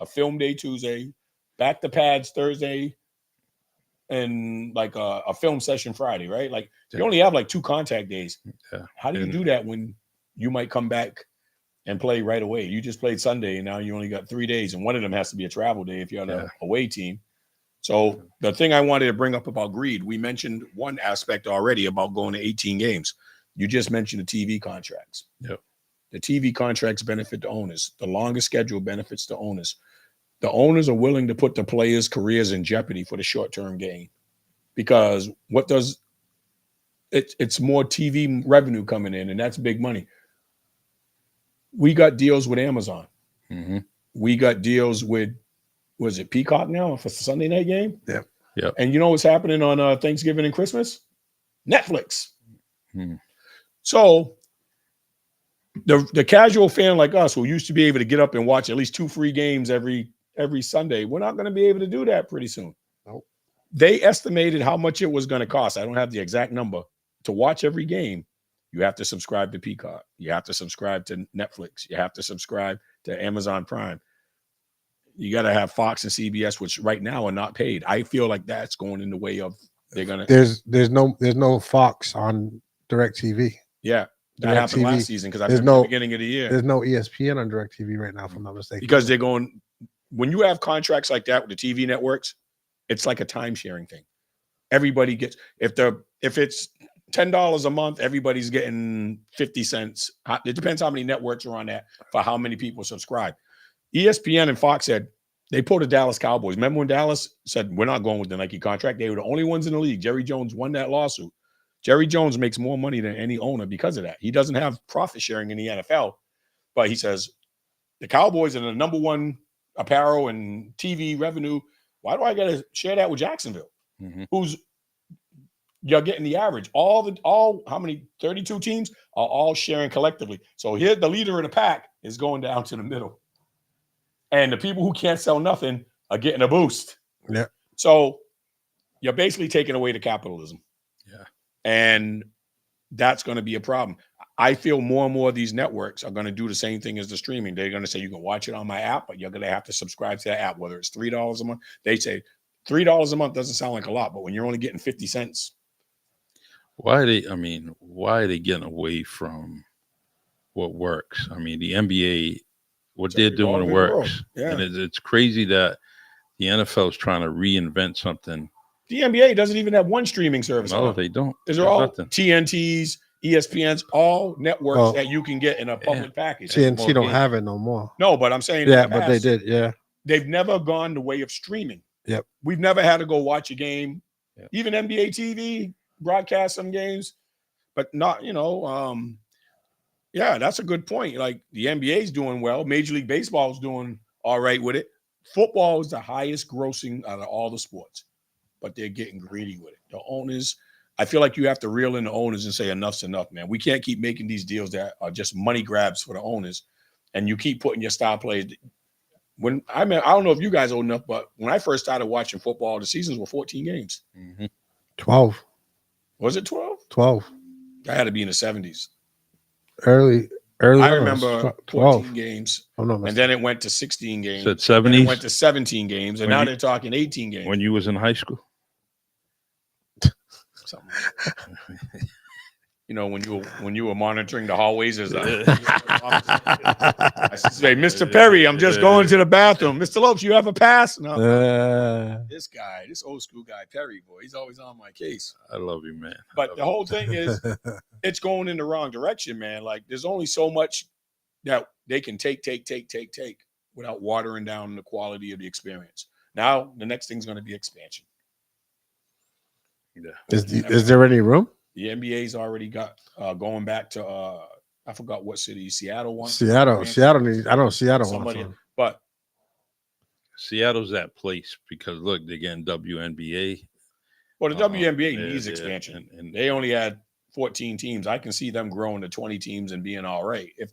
a film day Tuesday, back to pads Thursday, and like a film session Friday, right? Like you only have like 2 contact days. Yeah. How do you And- do that when you might come back and play right away? You just played Sunday and now you only got 3 days, and one of them has to be a travel day if you're on Yeah. an away team. So the thing I wanted to bring up about greed, we mentioned one aspect already about going to 18 games. You just mentioned the TV contracts. Yep. The TV contracts benefit the owners. The longer schedule benefits the owners. The owners are willing to put the players' careers in jeopardy for the short-term gain, because what does it's more TV revenue coming in, and that's big money. We got deals with Amazon. Mhm. We got deals with, was it Peacock now for the Sunday night game? Yep. Yep. And you know what's happening on Thanksgiving and Christmas? Netflix. Hmm. So the casual fan like us, who used to be able to get up and watch at least 2 free games every Sunday, we're not going to be able to do that pretty soon. Nope. They estimated how much it was going to cost. I don't have the exact number to watch every game. You have to subscribe to Peacock. You have to subscribe to Netflix. You have to subscribe to Amazon Prime. You got to have Fox and CBS, which right now are not paid. I feel like that's going in the way of they're gonna. There's no Fox on DirecTV. Yeah, that happened DirecTV. last season because I There's remember no- the beginning of the year. There's no ESPN on DirecTV right now, if I'm not mistaken. Because they're going, when you have contracts like that with the TV networks, it's like a time sharing thing. Everybody gets, if it's $10 a month, everybody's getting 50 cents. It depends how many networks are on that for how many people subscribe. ESPN and Fox said they pulled the Dallas Cowboys. Remember when Dallas said, we're not going with the Nike contract? They were the only ones in the league. Jerry Jones won that lawsuit. Jerry Jones makes more money than any owner because of that. He doesn't have profit sharing in the NFL, but he says the Cowboys are the number one apparel and TV revenue. Why do I got to share that with Jacksonville? Mhm. Who's, you're getting the average. All how many 32 teams are all sharing collectively. So here the leader of the pack is going down to the middle. And the people who can't sell nothing are getting a boost. Yeah. So you're basically taking away the capitalism. Yeah. And that's going to be a problem. I feel more and more of these networks are going to do the same thing as the streaming. They're going to say you can watch it on my app, but you're going to have to subscribe to that app, whether it's $3 a month. They say $3 a month doesn't sound like a lot, but when you're only getting 50 cents. Why are they getting away from what works? I mean, the NBA, what they're doing evolving world. works. Yeah. And it's crazy that the NFL is trying to reinvent something. The NBA doesn't even have one streaming service. No, on. they don't. These are There's all nothing. TNTs, ESPNs, all networks Well, that you can get in a public package. TNT don't games. have it no more. No, but I'm saying Yeah, in the but they past, did. Yeah. they've never gone the way of streaming. Yep. We've never had to go watch a game. Yep. Even NBA TV broadcast some games, but not, yeah, that's a good point. Like the NBA is doing well. Major League Baseball is doing all right with it. Football is the highest grossing out of all the sports, but they're getting greedy with it. The owners, I feel like you have to reel in the owners and say enough's enough, man. We can't keep making these deals that are just money grabs for the owners, and you keep putting your star players. I don't know if you guys are old enough, but when I first started watching football, the seasons were 14 games. Mhm. 12. Was it 12? 12. I had to be in the 70s. early. I on, it was remember 12. 14 games, I'm not and mistaken. then it went to 16 games. Said Then it 70s went to 17 games, and When now you- they're talking 18 games. when you was in high school. Something like that. You know, when you were monitoring the hallways as I say, Mr. Perry, I'm just going to the bathroom. Mr. Lopes, you have a pass? No. This guy, this old school guy, Perry, boy, he's always on my case. I love you, man. But the whole thing is, it's going in the wrong direction, man. Like, there's only so much that they can take without watering down the quality of the experience. Now, the next thing's going to be expansion. Yeah. Is there any room? The NBA's already got going back to I forgot what city, Seattle wants. Seattle needs. I know Seattle Somebody, wants one. but Seattle's that place because look, they're getting WNBA. well, the WNBA Yeah, needs yeah, expansion. and They only had 14 teams. I can see them growing to 20 teams and being all right. If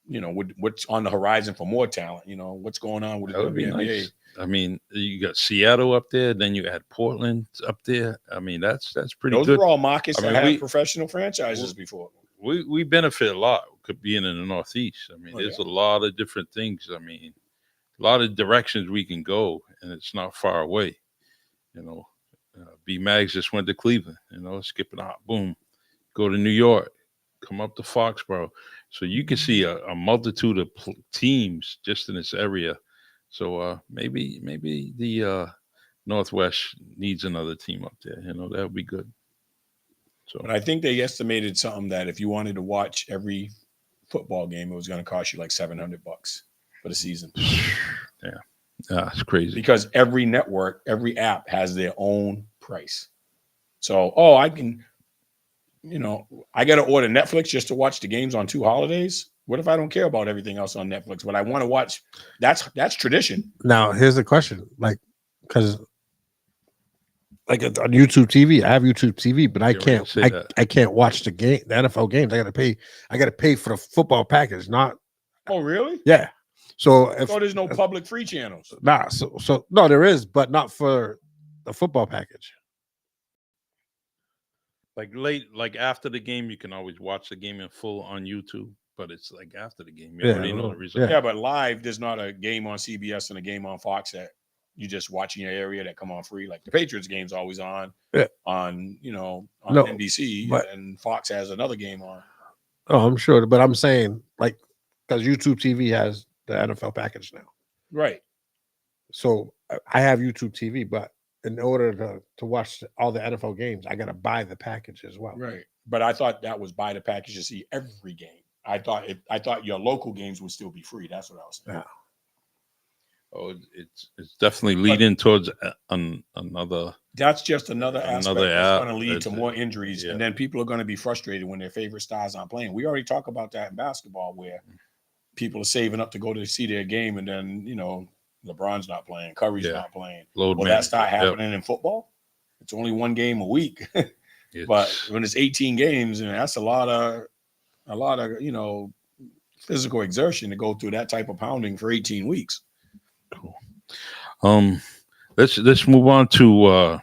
you know what's on the horizon for more talent, you know what's going on with the that would be WNBA. nice. I mean, you got Seattle up there, then you had Portland up there. I mean, that's pretty Those good. were all markets I mean, that had we- professional franchises before. We benefit a lot being in the Northeast. I mean, Oh, there's yeah. a lot of different things. I mean, a lot of directions we can go, and it's not far away. You know, B Mags just went to Cleveland. You know, skipping out, boom, go to New York, come up to Foxborough. So you can see a multitude of teams just in this area. So maybe the Northwest needs another team up there. You know, that would be good. So But I think they estimated something that if you wanted to watch every football game, it was going to cost you like $700 for the season. yeah, it's crazy. Because every network, every app has their own price. So, I can, I got to order Netflix just to watch the games on 2 holidays. What if I don't care about everything else on Netflix, but I want to watch? That's tradition. Now, here's the question: because on YouTube TV, I have YouTube TV, but I You're right to can't. say that. I can't watch the NFL games. I got to pay. I got to pay for the football package. Not Oh, really? yeah. So if So there's no public free channels. so no, there is, but not for the football package. Like after the game, you can always watch the game in full on YouTube. But it's like after the game, you Yeah, already know the yeah. result. Yeah, but live, there's not a game on CBS and a game on Fox that you just watch in your area that come on free. Like the Patriots game's always on, Yeah. on No, NBC, but- and Fox has another game on. Oh, I'm sure, but I'm saying because YouTube TV has the NFL package now. Right. So I have YouTube TV, but in order to watch all the NFL games, I got to buy the package as well. Right. But I thought that was buy the package to see every game. I thought your local games would still be free. That's what I was saying. Yeah. Oh, it's definitely leading towards another. That's just another aspect Another that's app, going to lead to that's more injuries, yeah. and then people are going to be frustrated when their favorite stars aren't playing. We already talked about that in basketball, where people are saving up to go to see their game, and then LeBron's not playing, Curry's Yeah. not playing. Load Will man. that start Yep. happening in football? It's only one game a week, but when it's 18 games, and that's a lot of physical exertion to go through that type of pounding for 18 weeks. Let's move on to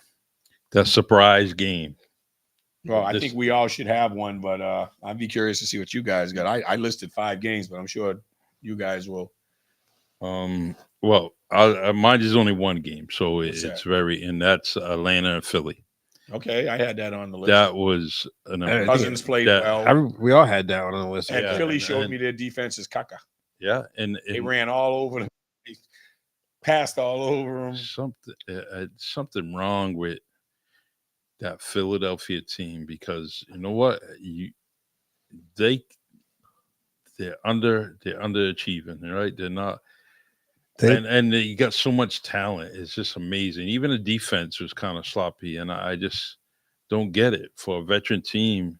that surprise game. Well, I This- think we all should have one, but I'd be curious to see what you guys got. I listed 5 games, but I'm sure you guys will. Well, mine is only one game, so What's it's that? very, and that's Atlanta and Philly. Okay, I had that on the list. That was an Hey, Cousins played that- well, We all had that on the list. and yeah, Philly showed and- me their defense is caca. yeah, and They ran all over them, they passed all over them. something wrong with that Philadelphia team because you know what they're underachieving, right? They're not. And you got so much talent. It's just amazing. Even the defense was kind of sloppy, and I just don't get it. For a veteran team,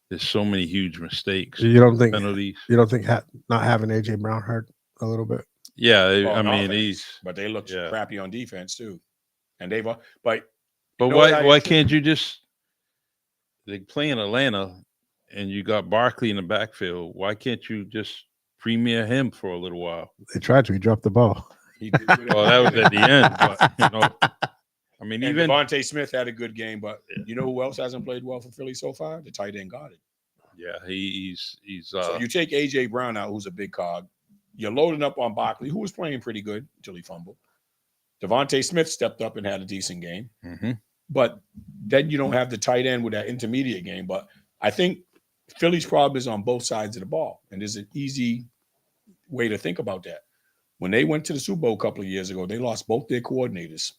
there's so many huge mistakes, You don't think penalties. not having AJ Brown hurt a little bit? Yeah, Well, I on mean, offense, he's. but they look yeah. crappy on defense too, and they've but But you know what I why think? can't you just? They play in Atlanta, and you got Barkley in the backfield. Why can't you just premier him for a little while? They tried to. He dropped the ball. he did Well, that was at the end, but I mean, And even Devontae Smith had a good game, but you know who else hasn't played well for Philly so far? The tight end got it. Yeah, he's So you take AJ Brown out, who's a big cog. You're loading up on Barkley, who was playing pretty good until he fumbled. Devontae Smith stepped up and had a decent game. mhm. But then you don't have the tight end with that intermediate game. But I think Philly's problem is on both sides of the ball. And there's an easy way to think about that. When they went to the Super Bowl a couple of years ago, they lost both their coordinators.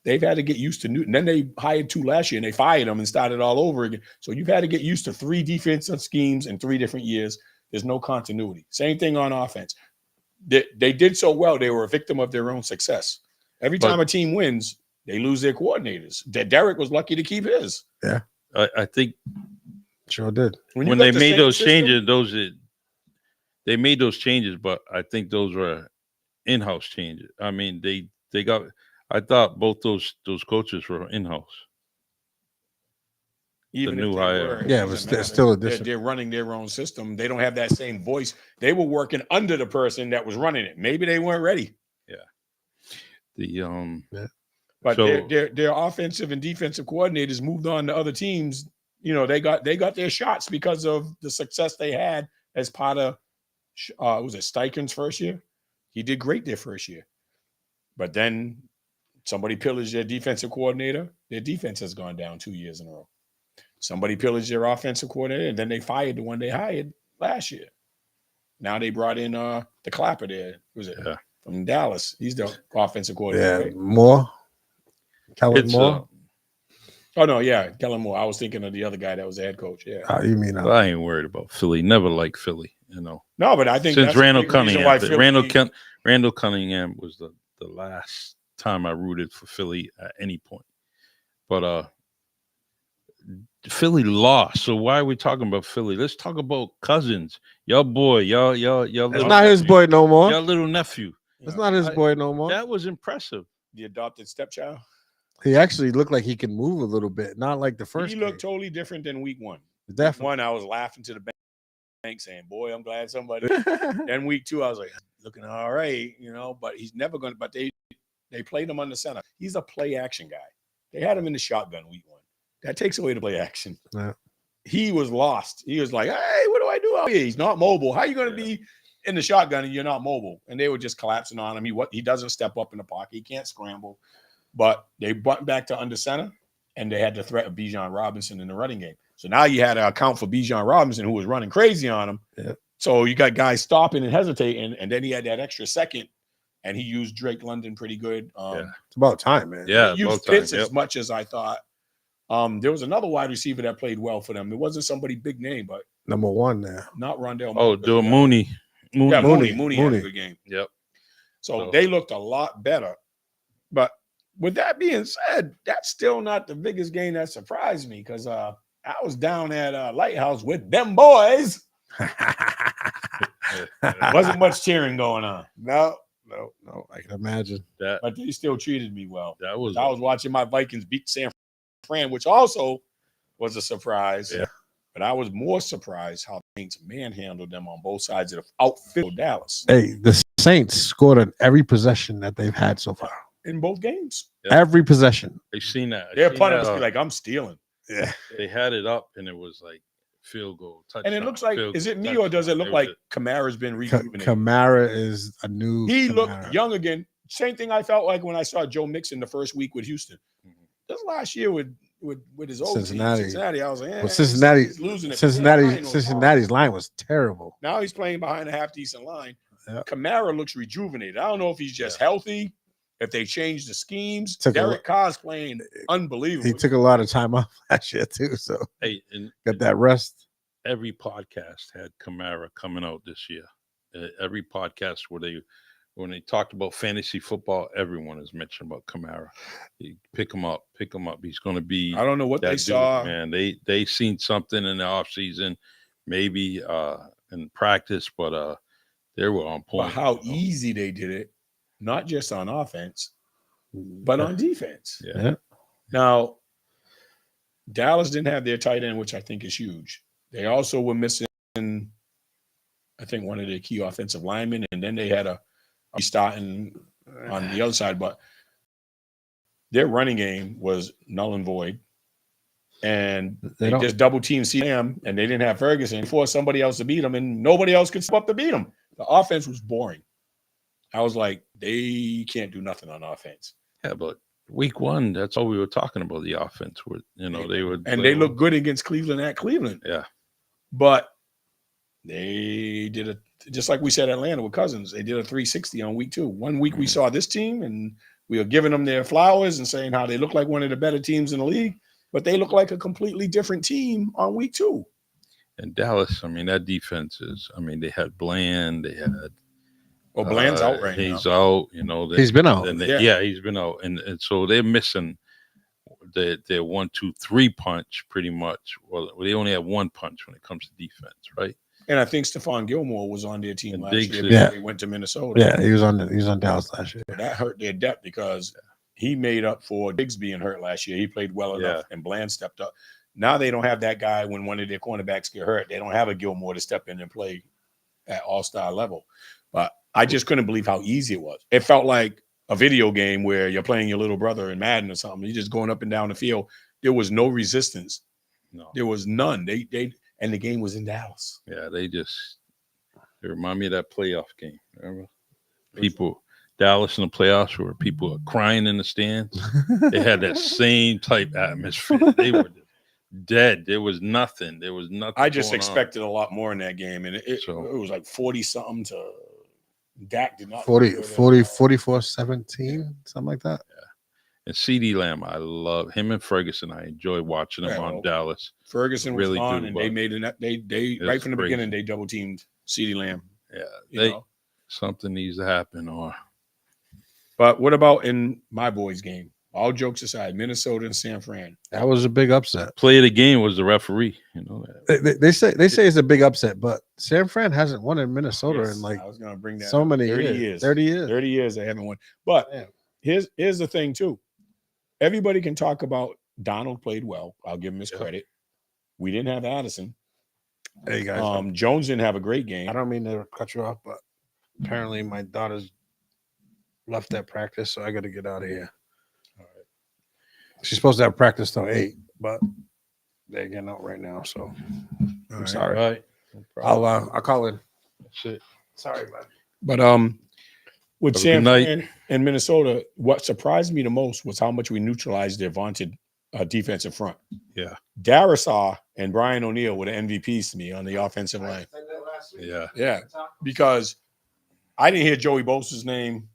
They've had to get used to new. And then they hired 2 last year and they fired them and started all over again. So you've had to get used to 3 defensive schemes in 3 different years. There's no continuity. Same thing on offense. They did so well. They were a victim of their own success. Every time a team wins, they lose their coordinators. Derek was lucky to keep his. I think Sure did. when they made those changes, they made those changes, but I think those were in-house changes. I mean, they got. I thought both those coaches were in-house. Even new if they hire. were, it Yeah, doesn't but matter. still a They're different. running their own system. They don't have that same voice. They were working under the person that was running it. Maybe they weren't ready. But So- their offensive and defensive coordinators moved on to other teams. You know, they got their shots because of the success they had as part of was it Steichen's first year? He did great their first year. But then somebody pillaged their defensive coordinator. Their defense has gone down 2 years in a row. Somebody pillaged their offensive coordinator, and then they fired the one they hired last year. Now they brought in the Clapper there. Who's it? Yeah. From Dallas. He's the offensive coordinator. Yeah, right? Moore. Kellen It's Moore. Oh no, yeah, Kellen Moore. I was thinking of the other guy that was the head coach. Yeah. You mean I ain't worried about Philly. Never liked Philly. You know, No, but I think since that's a Randall big reason why Cunningham. Philly- Randall Cunningham was the last time I rooted for Philly at any point. But Philly lost. So why are we talking about Philly? Let's talk about Cousins. Y'all boy, y'all It's little not his nephew. boy no more. Y'all little nephew. It's not his boy no more. That was impressive. the adopted stepchild. He actually looked like he can move a little bit, not like the first. He looked totally different than week 1. Definitely. One, I was laughing to the bank saying, "Boy, I'm glad somebody." Then week 2, I was like, "Looking all right," you know. But he's never going to. But they played him under center. He's a play action guy. They had him in the shotgun week 1. That takes away the play action. Yeah. He was lost. He was like, "Hey, what do I do out here? He's not mobile. How are you going to be in the shotgun and you're not mobile?" And they were just collapsing on him. He doesn't step up in the pocket. He can't scramble. But they brought back to under center, and they had the threat of Bijan Robinson in the running game. So now you had to account for Bijan Robinson, who was running crazy on him. Yeah. So you got guys stopping and hesitating, and then he had that extra second, and he used Drake London pretty good. It's about time, man. Yeah, He used both times. Pitts as much as I thought. There was another wide receiver that played well for them. It wasn't somebody big name, but Number 1 there. not Rondell. Oh, Moore. do Mooney. Yeah, Mooney. Mooney had Mooney. a good game. Yep. So they looked a lot better. But with that being said, that's still not the biggest game that surprised me because I was down at Lighthouse with them boys. Wasn't much cheering going on, No. I can imagine. That but they still treated me well. that was I was watching my Vikings beat San Fran, which also was a surprise. Yeah. But I was more surprised how the Saints manhandled them on both sides of the outfield Dallas Hey, the Saints scored on every possession that they've had so far. in both games. Yeah. Every possession. I seen that. I Their seen punters that, be like, "I'm stealing." Yeah. they had it up and it was like field goal, touchdown. And it looks like, field is goal, it me or does it look touchdown. like Kamara's been rejuvenated? Kamara is a new. He Kamara. looked young again. Same thing I felt like when I saw Joe Mixon the first week with Houston. Mhm. This last year with his old Cincinnati. team, Cincinnati, I was like, Well, Cincinnati, he's losing it. Cincinnati's line was terrible. Now he's playing behind a half decent line. Yeah. Kamara looks rejuvenated. I don't know if he's just healthy, if they changed the schemes. Took a Derek Carr's playing unbelievable. He took a lot of time off last year too, so Hey, and got that rest. every podcast had Kamara coming out this year. Every podcast when they talked about fantasy football, everyone is mentioning about Kamara. You pick him up. He's going to be I don't know what that they dude, saw. man. They seen something in the offseason, maybe in practice, but they were on But point. how you know? easy they did it, not just on offense, but on defense. Yeah. Now, Dallas didn't have their tight end, which I think is huge. They also were missing, I think, one of their key offensive linemen, and then they had a starting on the other side. But their running game was null and void. and They they don't- just double teamed CM, and they didn't have Ferguson for somebody else to beat them, and nobody else could step up to beat them. The offense was boring. I was like, they can't do nothing on offense. Yeah, but week one, that's all we were talking about. The offense would, they would, And they looked good against Cleveland at Cleveland. Yeah. But they did it just like we said Atlanta with Cousins. They did a 360 on week 2. 1 week we saw this team and we were giving them their flowers and saying how they look like one of the better teams in the league, but they look like a completely different team on week 2. And Dallas, I mean, that defense is, I mean, they had Bland, they had Well, Bland's out right now. he's out, He's been out. Yeah. he's been out. And so they're missing their 1, 2, 3 punch pretty much. Well, they only have one punch when it comes to defense, right? And I think Stephon Gilmore was on their team And last Diggs year. is- Before Yeah. They went to Minnesota. Yeah, he was on Dallas last year. That hurt their depth because he made up for Diggs being hurt last year. He played well enough, and Bland stepped up. Now they don't have that guy when one of their cornerbacks get hurt. They don't have a Gilmore to step in and play at all-star level. But I just couldn't believe how easy it was. It felt like a video game where you're playing your little brother in Madden or something. You're just going up and down the field. There was no resistance. No. There was none. And the game was in Dallas. Yeah, they remind me of that playoff game. Remember? People, Dallas in the playoffs where people are crying in the stands. They had that same type atmosphere. They were dead. There was nothing. I just going on. expected a lot more in that game. And it So- was like 40-something to Dak did not. 44-17, something like that. And CD Lamb, I love him and Ferguson. I enjoy watching them Yeah, on well, Dallas. Ferguson was really on, do, and they but made it. They right it's from the crazy. beginning they double teamed CeeDee Lamb. Yeah, something needs to happen. Or But what about in my boys' game? All jokes aside, Minnesota and San Fran. That was a big upset. play of the game was the referee. You know that. They say it's a big upset, but San Fran hasn't won in Minnesota Yes, in like I was going to bring that so up. many 30 years. years. 30 years. 30 years they haven't won. But Yeah. here's the thing too. Everybody can talk about Donald played well. I'll give him his credit. We didn't have Addison. Hey guys, Jones didn't have a great game. I don't mean to cut you off, but apparently my daughter's left at practice, so I got to get out of here. All right. She's supposed to have practice till 8, but they're getting out right now, so I'm right. sorry. All right. No problem. I'll call in. That's it. Sorry, man. But with Have a San good night. Fran and Minnesota, what surprised me the most was how much we neutralized their vaunted defensive front. Yeah. Darisaw and Brian O'Neill were the MVPs to me on the offensive line. Yeah. Yeah, because I didn't hear Joey Bosa's name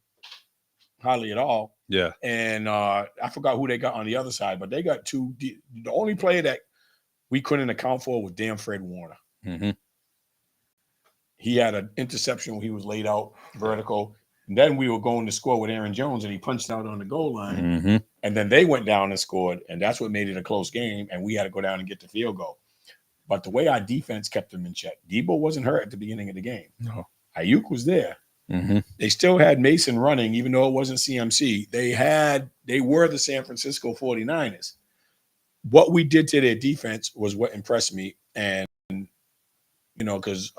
hardly at all. Yeah. And I forgot who they got on the other side, but they got two. The only player that we couldn't account for was damn Fred Warner. Mm-hmm. He had an interception when he was laid out vertical. And then we were going to score with Aaron Jones, and he punched out on the goal line. Mm-hmm. And then they went down and scored, and that's what made it a close game. And we had to go down and get the field goal. But the way our defense kept them in check, Debo wasn't hurt at the beginning of the game. No. Ayuk was there. Mm-hmm. They still had Mason running, even though it wasn't CMC. They were the San Francisco 49ers. What we did to their defense was what impressed me. And, because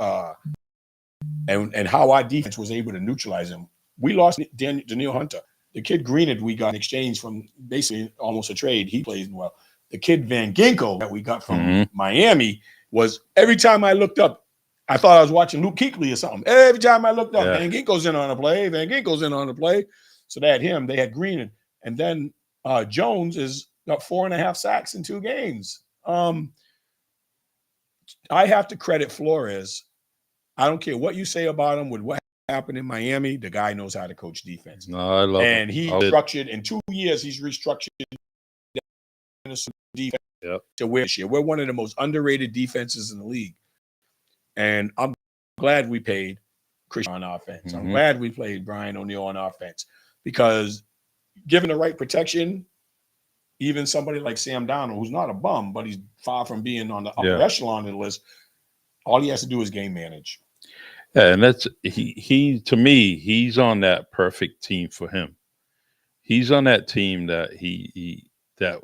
and how our defense was able to neutralize them. We lost Daniel Hunter. The kid Greenard we got in exchange from basically almost a trade. He plays well. The kid Van Ginkel that we got from Miami was every time I looked up, I thought I was watching Luke Kuechly or something. Every time I looked up, Yeah. Van Ginkel's in on a play. Van Ginkel's in on a play. So they had him. They had Greenard. And then Jones is got 4.5 sacks in 2 games. I have to credit Flores. I don't care what you say about him with what happened in Miami. The guy knows how to coach defense. No, I love And it. he I did. structured in 2 years, he's restructured Minnesota defense Yep. to win this year. We're one of the most underrated defenses in the league. And I'm glad we paid Christian on offense. I'm Mhm. glad we played Brian O'Neill on offense because given the right protection, even somebody like Sam Darnold, who's not a bum, but he's far from being on the upper Yeah. echelon of the list, all he has to do is game manage. Yeah, and that's he to me, he's on that perfect team for him. He's on that team that he that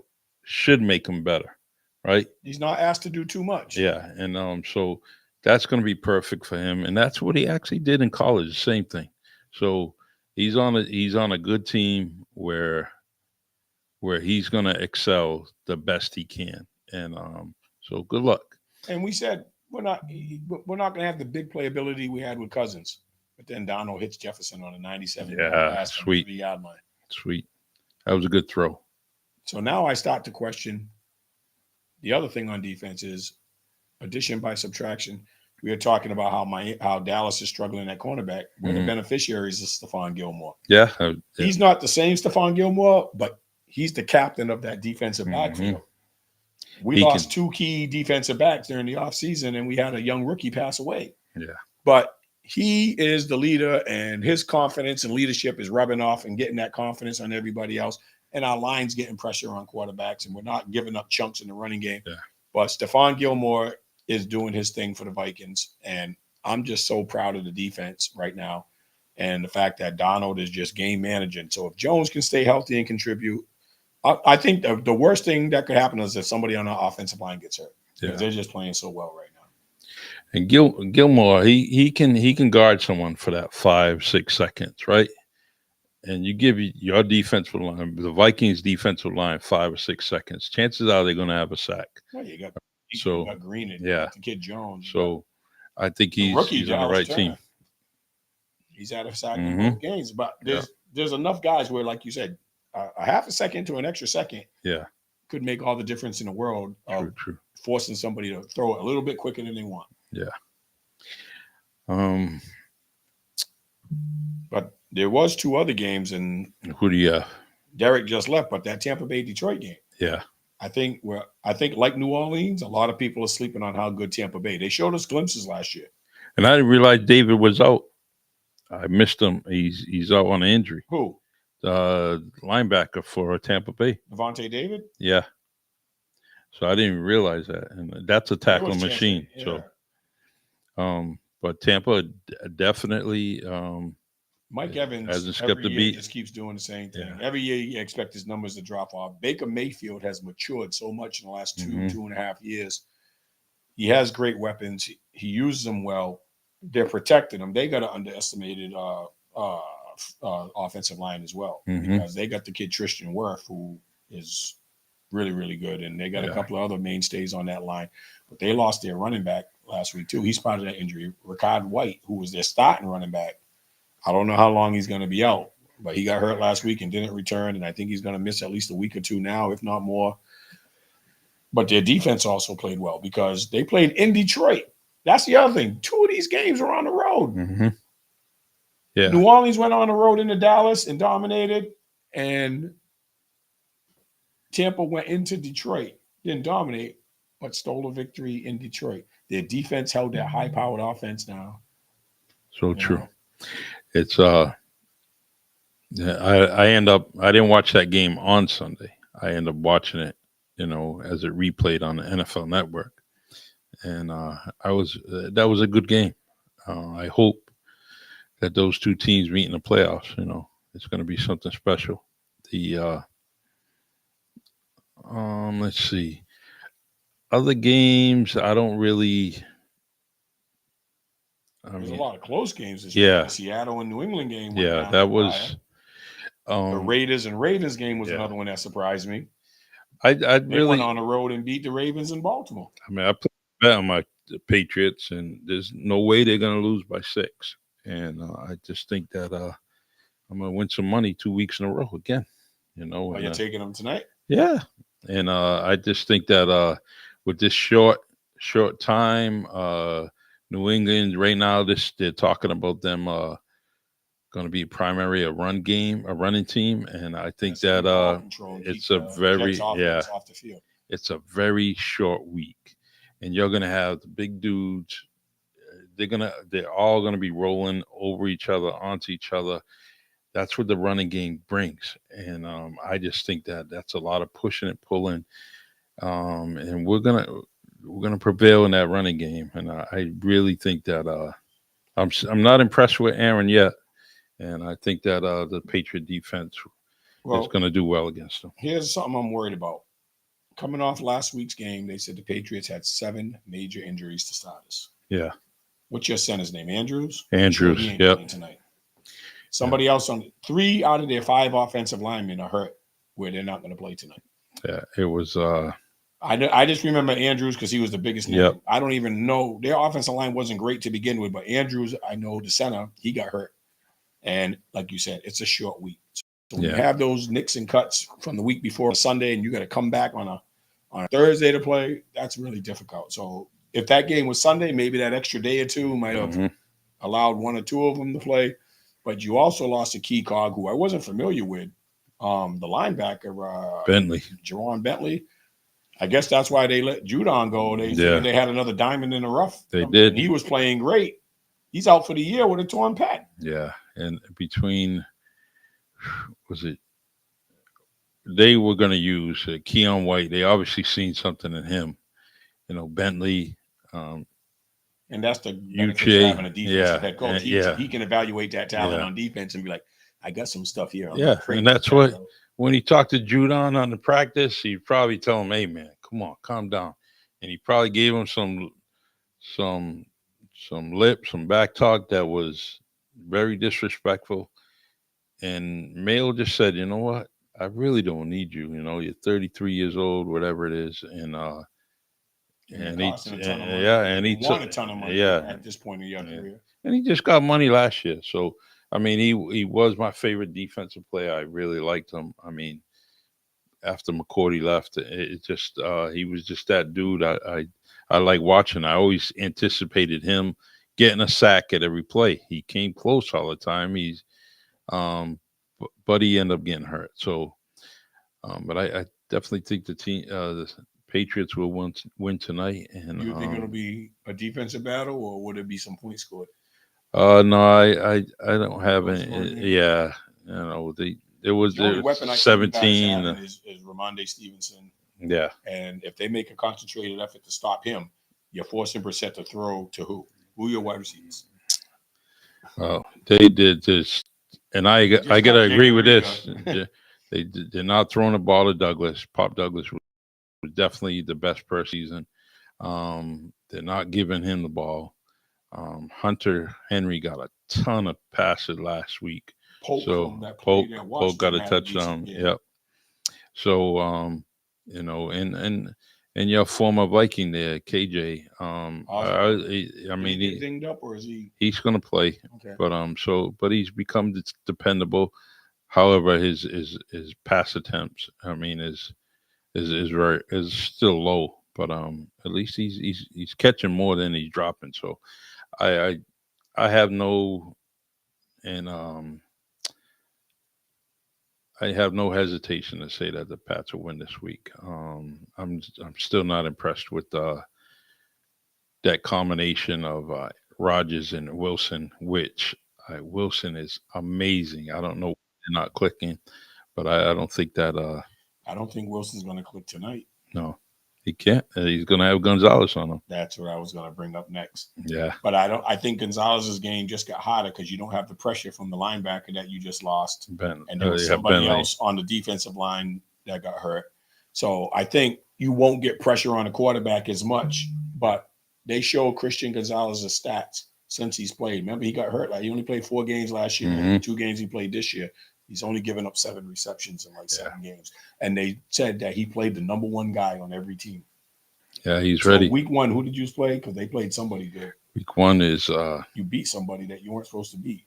should make him better, right? He's not asked to do too much. Yeah, and so that's going to be perfect for him, and that's what he actually did in college. The same thing. So he's on a good team where he's going to excel the best he can, And so good luck. And we said we're not going to have the big playability we had with Cousins. But then Donald hits Jefferson on a 97 Yeah, pass from sweet. the 3-yard line. Sweet. That was a good throw. So now I start to question the other thing on defense is addition by subtraction. We were talking about how Dallas is struggling at cornerback. We're the beneficiaries of Stephon Gilmore. Yeah. He's not the same Stephon Gilmore, but he's the captain of that defensive backfield. We lost 2 key defensive backs during the offseason, and we had a young rookie pass away. Yeah. But he is the leader, and his confidence and leadership is rubbing off and getting that confidence on everybody else. And our line's getting pressure on quarterbacks, and we're not giving up chunks in the running game. Yeah. But Stephon Gilmore is doing his thing for the Vikings, and I'm just so proud of the defense right now and the fact that Donald is just game managing. So if Jones can stay healthy and contribute, I think the worst thing that could happen is if somebody on the offensive line gets hurt. Because they're just playing so well right now. And Gilmore, he can guard someone for that 5-6 seconds, right? And you give your defensive line, the Vikings defensive line, 5 or 6 seconds. Chances are they're going to have a sack. Well, you got Green and yeah, the kid Jones. So I think he's on the right team. He's had a sack in both games, but there's enough guys where, like you said, a half a second to an extra second, could make all the difference in the world of True. forcing somebody to throw it a little bit quicker than they want. Yeah. But there was 2 other games, and who do you? Derek just left, but that Tampa Bay Detroit game. Yeah. I think like New Orleans, a lot of people are sleeping on how good Tampa Bay. They showed us glimpses last year. And I didn't realize David was out. I missed him. He's out on an injury. Who? Linebacker for Tampa Bay. Devontae David? Yeah. So I didn't realize that. And that's a tackle machine. Yeah. So but Tampa definitely Mike Evans hasn't skipped a beat. Just keeps doing the same thing. Yeah. Every year you expect his numbers to drop off. Baker Mayfield has matured so much in the last 2.5 years. He has great weapons. He uses them well. They're protecting him. They got an underestimated offensive line as well, because they got the kid Tristan Wirth, who is really, really good, and they got a couple of other mainstays on that line. But they lost their running back last week too. He's part of that injury. Rachaad White, who was their starting running back, I don't know how long he's going to be out, but he got hurt last week and didn't return, and I think he's going to miss at least a week or 2 now, if not more. But their defense also played well because they played in Detroit. That's the other thing. 2 of these games were on the road. Yeah. New Orleans went on the road into Dallas and dominated, and Tampa went into Detroit, didn't dominate, but stole a victory in Detroit. Their defense held their high-powered offense now. So true. It's I didn't watch that game on Sunday. I ended up watching it, as it replayed on the NFL Network. And that was a good game. I hope that those 2 teams meet in the playoffs. It's going to be something special. Let's see. Other games, I don't really. There's a lot of close games this year. The Seattle and New England game. That was. The Raiders and Ravens game was another one that surprised me. They really went on the road and beat the Ravens in Baltimore. I mean, I put a bet on my Patriots, and there's no way they're going to lose by 6. And I just think that I'm going to win some money 2 weeks in a row again. Are you taking them tonight? Yeah, and I just think that with this short time, New England right now, they're talking about them going to be primarily a running team, and I think that it's a very short week, and you're going to have the big dudes. They're all going to be rolling over each other, onto each other. That's what the running game brings, and I just think that that's a lot of pushing and pulling, and we're gonna prevail in that running game. And I really think that I'm not impressed with Aaron yet, and I think that the Patriot defense is going to do well against them. Here's something I'm worried about. Coming off last week's game, they said the Patriots had 7 major injuries to starters. Yeah. What's your center's name? Andrews? Andrews. Yep. Tonight. Somebody else 3 out of their 5 offensive linemen are hurt, where they're not going to play tonight. Yeah, it was. I just remember Andrews because he was the biggest name. Yep. I don't even know. Their offensive line wasn't great to begin with, but Andrews, I know the center, he got hurt. And like you said, it's a short week. So when you have those nicks and cuts from the week before Sunday and you got to come back on a Thursday to play, that's really difficult. So if that game was Sunday, maybe that extra day or two might have allowed one or two of them to play. But you also lost a key cog who I wasn't familiar with, the linebacker, Bentley. Jerron Bentley. I guess that's why they let Judon go. They figured they had another diamond in the rough. They did. And he was playing great. He's out for the year with a torn pec. Yeah, and between they were going to use Keon White. They obviously seen something in him. Bentley. And that's the benefit of having a defensive head coach. He can evaluate that talent on defense and be like, I got some stuff here. And that's what when he talked to Judon on the practice, he'd probably tell him, "Hey man, come on, calm down," and he probably gave him some back talk that was very disrespectful. And Mayo just said, "You know what? I really don't need you. You're 33 years old, whatever it is." And he won a ton of money at this point in your career. And he just got money last year. So I mean, he was my favorite defensive player. I really liked him. I mean, after McCourty left, it just he was just that dude. I like watching. I always anticipated him getting a sack at every play. He came close all the time. But he ended up getting hurt. So, but I definitely think the Patriots will win tonight. And you think it'll be a defensive battle, or would it be some points scored? No, I don't have any. Yeah, there was 17. Is Ramondre Stevenson. Yeah, and if they make a concentrated effort to stop him, you're forcing Brissett to throw to who? Who are your wide receivers? They did this, and I got to agree with this. They're not throwing the ball to Douglas. Pop Douglas was definitely the best per season. They're not giving him the ball. Hunter Henry got a ton of passes last week. Polk got a touchdown. Yep. So and your former Viking there, KJ. I mean, he dinged up, or is he? He's going to play. Okay. But he's become dependable. However, his pass attempts, I mean, is still low. But at least he's catching more than he's dropping. So I have no I have no hesitation to say that the Pats will win this week. I'm still not impressed with that combination of Rodgers and Wilson, which Wilson is amazing. I don't know why they're not clicking, but I don't think that. I don't think Wilson's going to click tonight. No, he can't. He's going to have Gonzalez on him. That's what I was going to bring up next. Yeah, but I think Gonzalez's game just got hotter because you don't have the pressure from the linebacker that you just lost, and there was somebody else on the defensive line that got hurt. So I think you won't get pressure on the quarterback as much. But they show Christian Gonzalez's stats since he's played. Remember, he got hurt. He only played 4 games last year. Mm-hmm. 2 games he played this year. He's only given up 7 receptions in 7 games. And they said that he played the number 1 guy on every team. Yeah, he's ready. Week 1, who did you play? Because they played somebody good. Week 1 is you beat somebody that you weren't supposed to beat.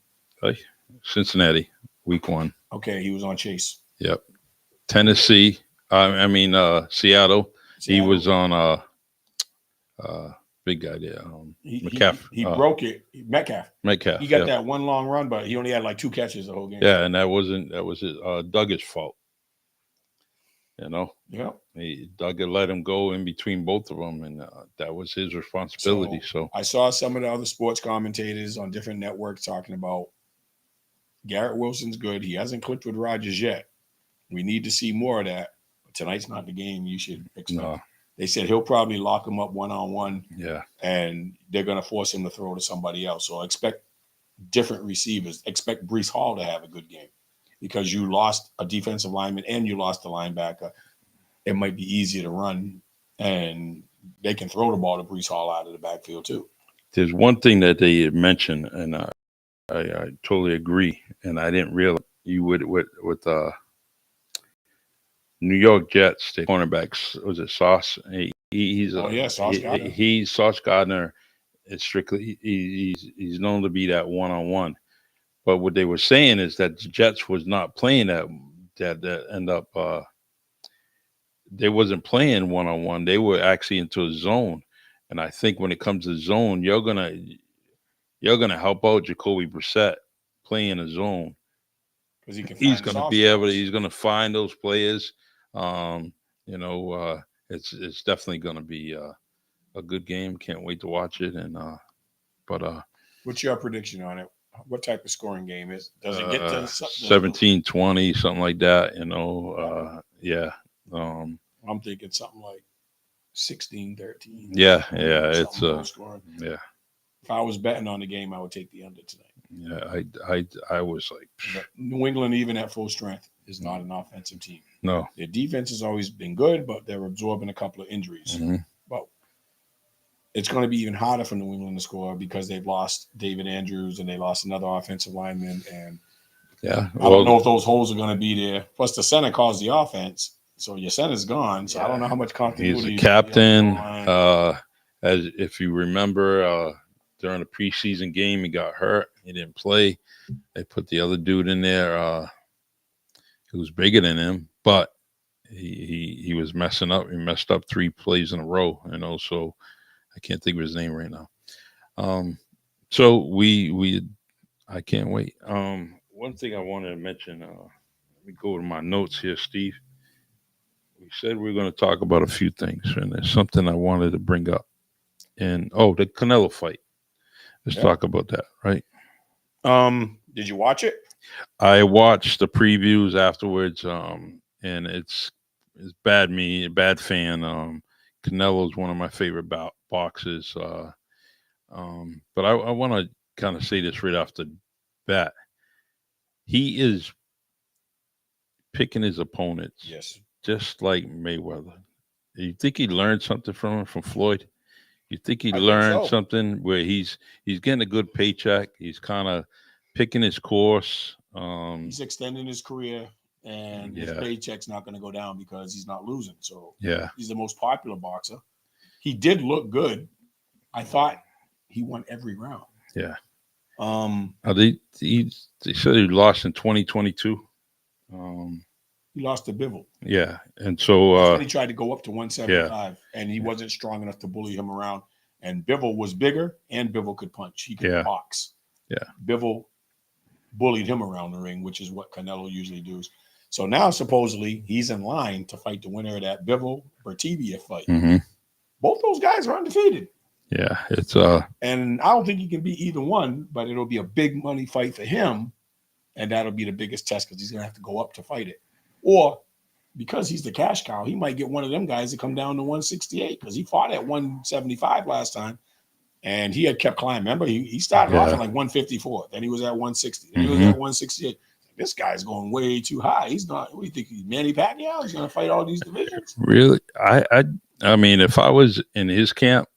Cincinnati, week 1. Okay, he was on Chase. Yep. Tennessee. Seattle. He was on big guy there. Metcalf. He broke it. Metcalf. Metcalf. He got that one long run, but he only had 2 catches the whole game. Yeah, and that was Doug's fault. Yeah. Doug let him go in between both of them, and that was his responsibility. So I saw some of the other sports commentators on different networks talking about Garrett Wilson's good. He hasn't clicked with Rodgers yet. We need to see more of that. But tonight's not the game you should expect. No. They said he'll probably lock him up one-on-one. Yeah. And they're going to force him to throw to somebody else. So expect different receivers. Expect Breece Hall to have a good game because you lost a defensive lineman and you lost a linebacker. It might be easier to run, and they can throw the ball to Breece Hall out of the backfield too. There's one thing that they mentioned, and I totally agree, and I didn't realize you would with New York Jets, the cornerbacks, was it Sauce? He's Oh, yeah, Sauce Gardner. He's Sauce Gardner is strictly he's known to be that one-on-one. But what they were saying is that the Jets was not playing that end up they wasn't playing one-on-one. They were actually into a zone. And I think when it comes to zone, you're gonna help out Jacoby Brissett playing a zone. Because he can He's find going to soft be able to. spots. He's going to find those players. It's definitely going to be a good game. Can't wait to watch it. And What's your prediction on it? What type of scoring game is? Does it get to 17-20, something like that? Yeah. I'm thinking something like 16-13. Yeah. Something It's low scoring. yeah. If I was betting on the game, I would take the under tonight. Yeah. I was like, But New England, even at full strength, is not an offensive team. no. Their defense has always been good, but they're absorbing a couple of injuries. Mhm. But it's going to be even harder for New England to score because they've lost David Andrews and they lost another offensive lineman. And Yeah. I don't know if those holes are going to be there. Plus, the center calls the offense, so your center's gone. So I don't know how much continuity. He's a captain. Line. As if you remember, during the preseason game, he got hurt. He didn't play. They put the other dude in there who was bigger than him, but he was messing up. He messed up 3 plays in a row, so I can't think of his name right now. So I can't wait. One thing I wanted to mention, let me go to my notes here, Steve. We said we were going to talk about a few things, and there's something I wanted to bring up. And the Canelo fight. Let's talk about that, right? Did you watch it? I watched the previews afterwards, and it's bad fan. Canelo's one of my favorite boxers. But I want to kind of say this right off the bat. He is picking his opponents, Yes. just like Mayweather. You think he learned something from Floyd? You think he I think learned so. something where he's getting a good paycheck? He's kind of picking his course. He's extending his career, and his paycheck's not going to go down because he's not losing. So Yeah. he's the most popular boxer. He did look good. I thought he won every round. Yeah. They said he lost in 2022. He lost to Bivol. Yeah, and so That's when he tried to go up to 175, and he wasn't strong enough to bully him around. And Bivol was bigger, and Bivol could punch. He could box. Yeah. Bivol bullied him around the ring, which is what Canelo usually does. So now, supposedly, he's in line to fight the winner of that Bivol-Bertibia fight. Mm-hmm. Both those guys are undefeated. Yeah, it's and I don't think he can beat either one, but it'll be a big money fight for him, and that'll be the biggest test because he's gonna have to go up to fight it. Or because he's the cash cow, he might get one of them guys to come down to 168 because he fought at 175 last time, and he had kept climbing. Remember, he started off at like 154, then he was at 160, then he was at 168. This guy's going way too high. He's not. What do you think? He's Manny Pacquiao? He's gonna fight all these divisions? Really? I mean, if I was in his camp,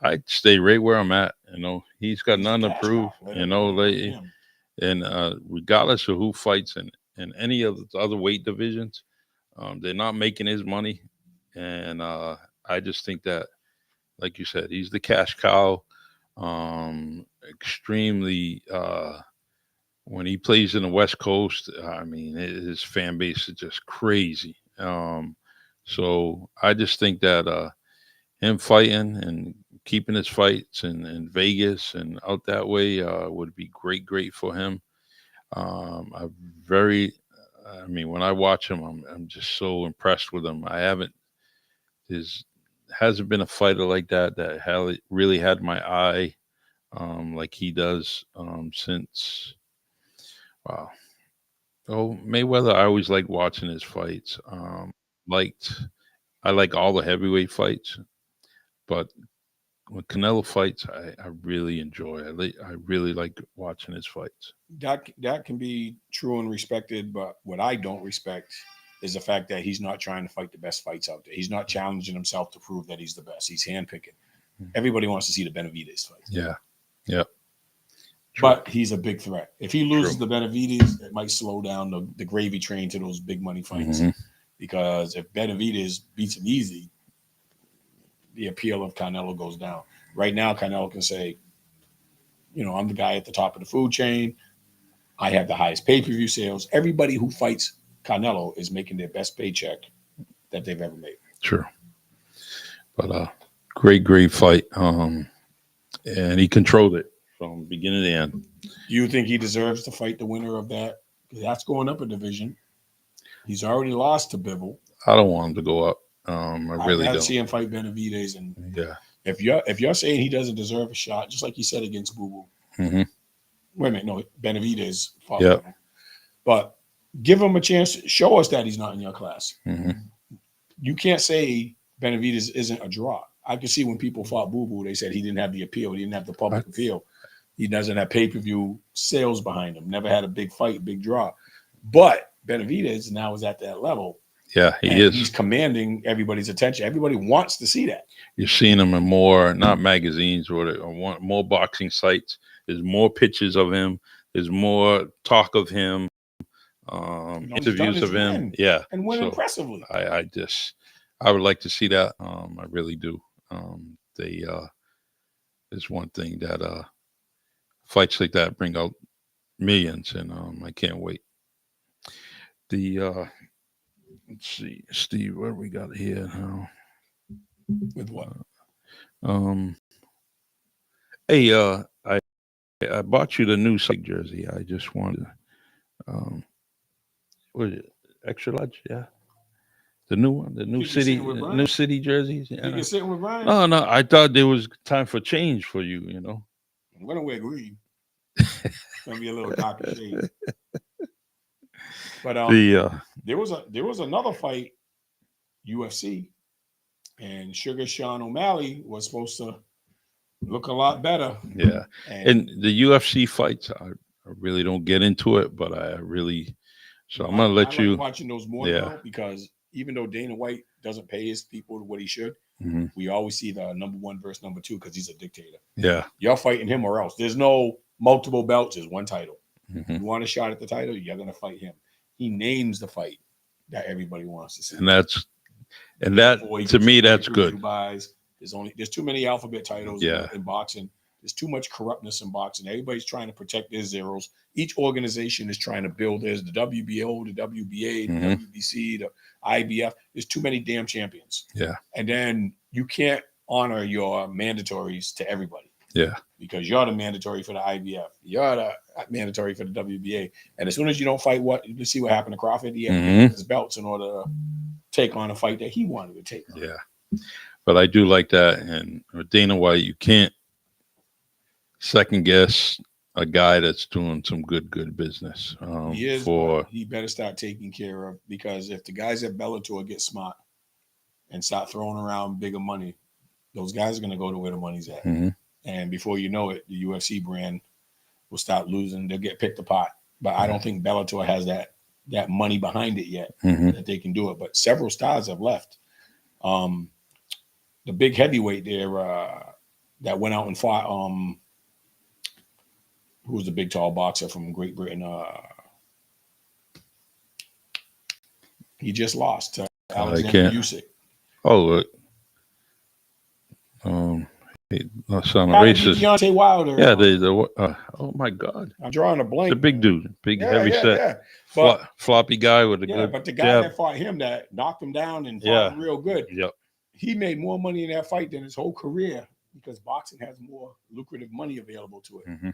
I'd stay right where I'm at. He's got nothing to prove. And regardless of who fights in any of the other weight divisions, they're not making his money. And I just think that, like you said, he's the cash cow. Extremely. When he plays in the West Coast, I mean, his fan base is just crazy. So I just think that him fighting and keeping his fights in Vegas and out that way would be great for him. When I watch him, I'm just so impressed with him. Hasn't been a fighter like that really had my eye like he does since. Wow. Oh, Mayweather, I always liked watching his fights. I like all the heavyweight fights, but when Canelo fights, I really enjoy. I really like watching his fights. That can be true and respected, but what I don't respect is the fact that he's not trying to fight the best fights out there. He's not challenging himself to prove that he's the best. He's handpicking. Everybody wants to see the Benavidez fight. Yeah. Yep. But he's a big threat. If he loses the Benavidez, it might slow down the gravy train to those big money fights. Mm-hmm. because if Benavidez beats him easy, the appeal of Canelo goes down. Right now, Canelo can say, I'm the guy at the top of the food chain. I have the highest pay-per-view sales. Everybody who fights Canelo is making their best paycheck that they've ever made. Sure. But great fight. And he controlled it from beginning to end. Do you think he deserves to fight the winner of that? That's going up a division. He's already lost to Bivol. I don't want him to go up. I really I'd don't. see him fight Benavidez, and Yeah. if you're saying he doesn't deserve a shot, just like you said against Boo Boo. Mm-hmm. Wait a minute, no, Benavidez fought Yep. Bivol. But give him a chance. Show us that he's not in your class. Mm-hmm. You can't say Benavidez isn't a draw. I could see when people fought Boo Boo, they said he didn't have the appeal. He didn't have the public appeal. He doesn't have pay-per-view sales behind him. Never had a big fight, big draw. But Benavidez now is at that level. Yeah, he and is. He's commanding everybody's attention. Everybody wants to see that. You're seeing him in more, not magazines or more boxing sites. There's more pictures of him. There's more talk of him. Interviews of him. Win, yeah. And win impressively. I would like to see that. I really do. There's one thing that fights like that bring out millions, and I can't wait. Let's see, Steve, what we got here now? With what? Hey, I bought you the new Psych jersey. I just wanted, what is it? Extra large, yeah. The new one, the new city jerseys. Yeah. You can sit with Brian. No, I thought there was time for change for you. I'm gonna wear green. It's gonna be a little darker shade. But there was another fight, UFC, and Sugar Sean O'Malley was supposed to look a lot better. Yeah, and the UFC fights, I really don't get into it, but I really. So I'm gonna let you watching those more now, because even though Dana White doesn't pay his people what he should, we always see the number one versus number two because he's a dictator. Yeah, you're fighting him or else. There's no multiple belts. There's one title. Mm-hmm. You want a shot at the title, you're gonna fight him. He names the fight that everybody wants to see, and that to me that's good. There's too many alphabet titles in boxing. There's too much corruptness in boxing. Everybody's trying to protect their zeros. Each organization is trying to build theirs. The WBO, the WBA, the WBC, the IBF. There's too many damn champions. Yeah. And then you can't honor your mandatories to everybody. Yeah. Because you're the mandatory for the IBF. You're the mandatory for the WBA. And as soon as you don't fight you see what happened to Crawford. He had to get his belts in order to take on a fight that he wanted to take on. Yeah. But I do like that. And Dana White, you can't second guess a guy that's doing some good business. He is. He better start taking care of, because if the guys at Bellator get smart and start throwing around bigger money, those guys are going to go to where the money's at. Mm-hmm. And before you know it, the UFC brand will start losing. They'll get picked apart. But I don't think Bellator has that money behind it yet that they can do it. But several stars have left. The big heavyweight there that went out and fought. Who was the big tall boxer from Great Britain? He just lost to Alexander Usyk. Oh, look. Not sounding racist. Deontay Wilder. Yeah, oh my God. I'm drawing a blank. The big dude, heavy set, floppy guy with a good. But the guy that fought him, that knocked him down and fought him real good. Yep. He made more money in that fight than his whole career, because boxing has more lucrative money available to it. Mm-hmm.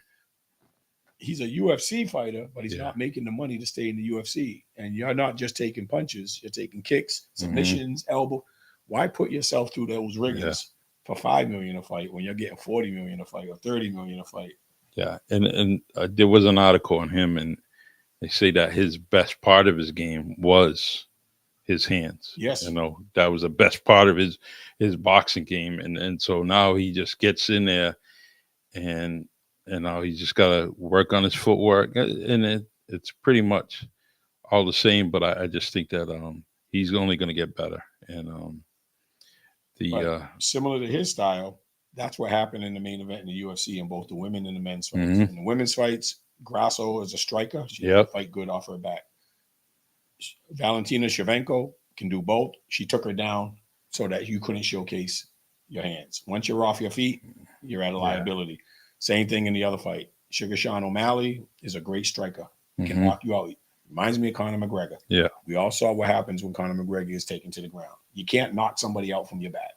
He's a UFC fighter, but he's not making the money to stay in the UFC. And you're not just taking punches; you're taking kicks, submissions, elbow. Why put yourself through those rigors for $5 million a fight when you're getting $40 million a fight or $30 million a fight? Yeah, and there was an article on him, and they say that his best part of his game was his hands. Yes, that was the best part of his boxing game, and so now he just gets in there, and now he's just got to work on his footwork, and it's pretty much all the same. But I just think that he's only going to get better, and similar to his style, that's what happened in the main event in the UFC in both the women and the men's fights. In the women's fights, Grasso is a striker. She can fight good off her back. Valentina Shevchenko can do both. She took her down so that you couldn't showcase your hands. Once you're off your feet, you're at a liability. Same thing in the other fight. Sugar Sean O'Malley is a great striker. Can knock you out. Reminds me of Conor McGregor. Yeah. We all saw what happens when Conor McGregor is taken to the ground. You can't knock somebody out from your back.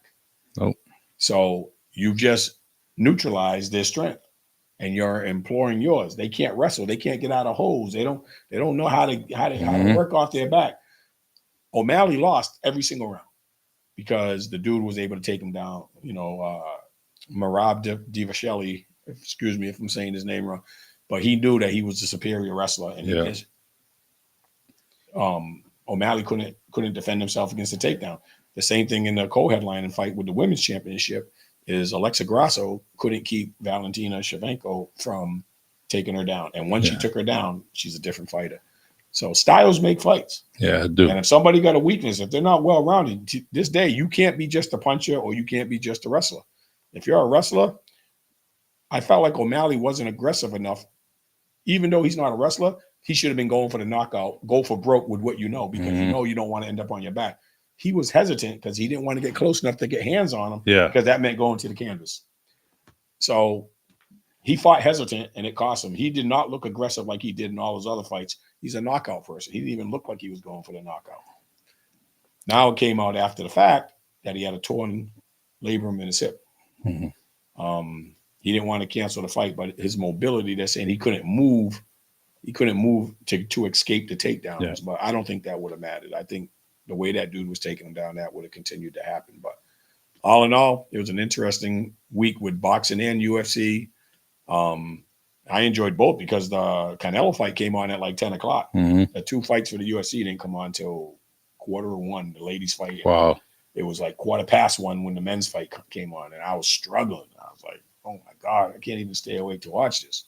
Nope. So you've just neutralized their strength, and you're employing yours. They can't wrestle. They can't get out of holes. They don't know how to work off their back. O'Malley lost every single round because the dude was able to take him down. You know, Marab Divasheli, excuse me if I'm saying his name wrong, but he knew that he was the superior wrestler, and he just O'Malley couldn't defend himself against the takedown. The same thing in the co-headlining fight with the women's championship is Alexa Grasso couldn't keep Valentina Shevchenko from taking her down, and once she took her down, she's a different fighter. So styles make fights. Yeah, I do. And if somebody got a weakness, if they're not well rounded, this day you can't be just a puncher or you can't be just a wrestler. If you're a wrestler, I felt like O'Malley wasn't aggressive enough. Even though he's not a wrestler, he should have been going for the knockout, go for broke with what you know, because you know you don't want to end up on your back. He was hesitant because he didn't want to get close enough to get hands on him. Yeah. Because that meant going to the canvas. So he fought hesitant and it cost him. He did not look aggressive like he did in all his other fights. He's a knockout person. He didn't even look like he was going for the knockout. Now it came out after the fact that he had a torn labrum in his hip. He didn't want to cancel the fight, but his mobility, they're saying he couldn't move. He couldn't move to escape the takedowns. Yeah. But I don't think that would have mattered. I think the way that dude was taking him down, that would have continued to happen. But all in all, it was an interesting week with boxing and UFC. I enjoyed both because the Canelo fight came on at like 10 o'clock. The two fights for the UFC didn't come on till 1:15, the ladies fight. Wow. It was like 1:15 when the men's fight came on, and I was struggling. I was like, oh my God, I can't even stay awake to watch this.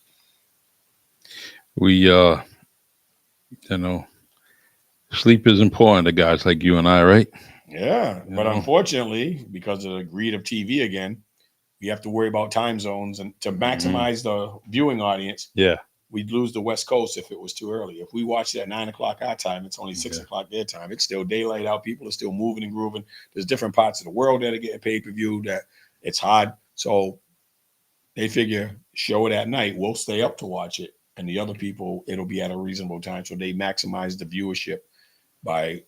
We, you know, sleep is important to guys like you and I, right? Yeah. You But know? unfortunately, because of the greed of TV again, we have to worry about time zones, and to maximize the viewing audience, Yeah. we'd lose the West Coast if it was too early. If we watched it at 9 o'clock our time, it's only 6 o'clock their time. It's still daylight out. People are still moving and grooving. There's different parts of the world that are getting pay-per-view that it's hard. So they figure show it at night. We'll stay up to watch it. And the other people, it'll be at a reasonable time. So they maximize the viewership by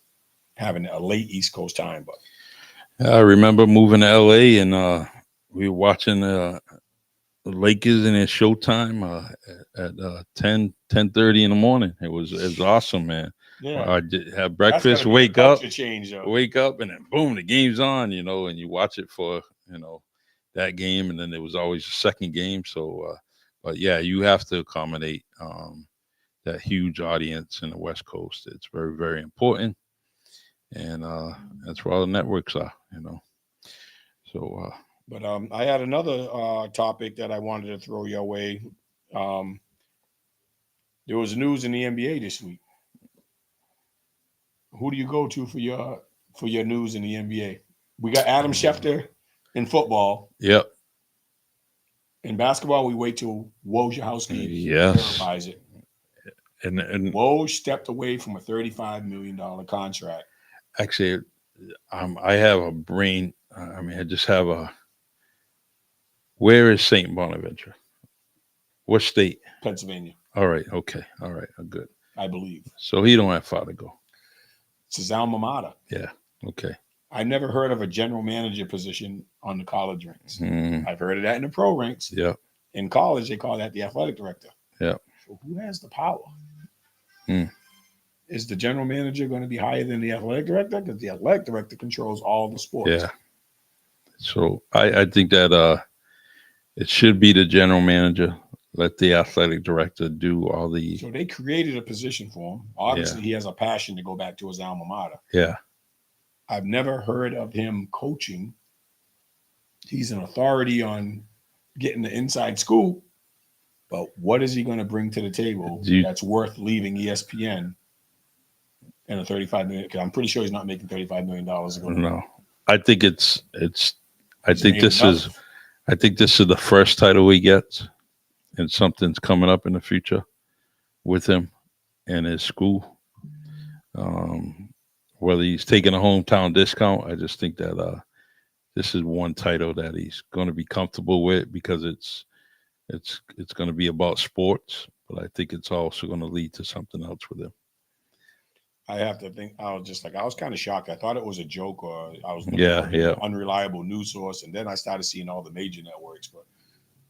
having a late East Coast time. But I remember moving to LA and we were watching the Lakers in their showtime at 10:30 in the morning. It was awesome, man. yeah, I did have That's breakfast, gotta be a wake up, culture change, though. and then boom, the game's on, you know, and you watch it for, you know, that game, and then there was always a second game. So, but yeah, you have to accommodate that huge audience in the West Coast. It's very, very important, and that's where all the networks are, you know. So, But I had another topic that I wanted to throw your way. There was news in the NBA this week. Who do you go to for your news in the NBA? We got Adam Schefter in football. yep, In basketball, we wait till Wojciechowski yes, verifies it. and Woj stepped away from a $35 million contract. actually, I have a brain. I mean, I just have a. Where is Saint Bonaventure? What state? Pennsylvania, All right. Okay. All right. Good. I believe. So he don't have far to go. It's his alma mater. Yeah. Okay. I never heard of a general manager position on the college ranks. Mm, I've heard of that in the pro ranks. yeah. In college, they call that the athletic director. Yeah. So who has the power? Hmm. Is the general manager going to be higher than the athletic director? Because the athletic director controls all the sports. Yeah. So I think that it should be the general manager. Let the athletic director do all the. So they created a position for him. Obviously, he has a passion to go back to his alma mater. Yeah. I've never heard of him coaching. He's an authority on getting the inside scoop, but what is he going to bring to the table that's worth leaving ESPN and a $35 million? Because I'm pretty sure he's not making $35 million a go. No, I think it's. I He's think made this enough. is. I think this is the first title he gets, and something's coming up in the future with him and his school. whether he's taking a hometown discount, I just think that this is one title that he's going to be comfortable with because it's going to be about sports, but I think it's also going to lead to something else with him. I have to think. I was kind of shocked. I thought it was a joke, or I was looking Yeah, for yeah. an unreliable news source, and then I started seeing all the major networks. But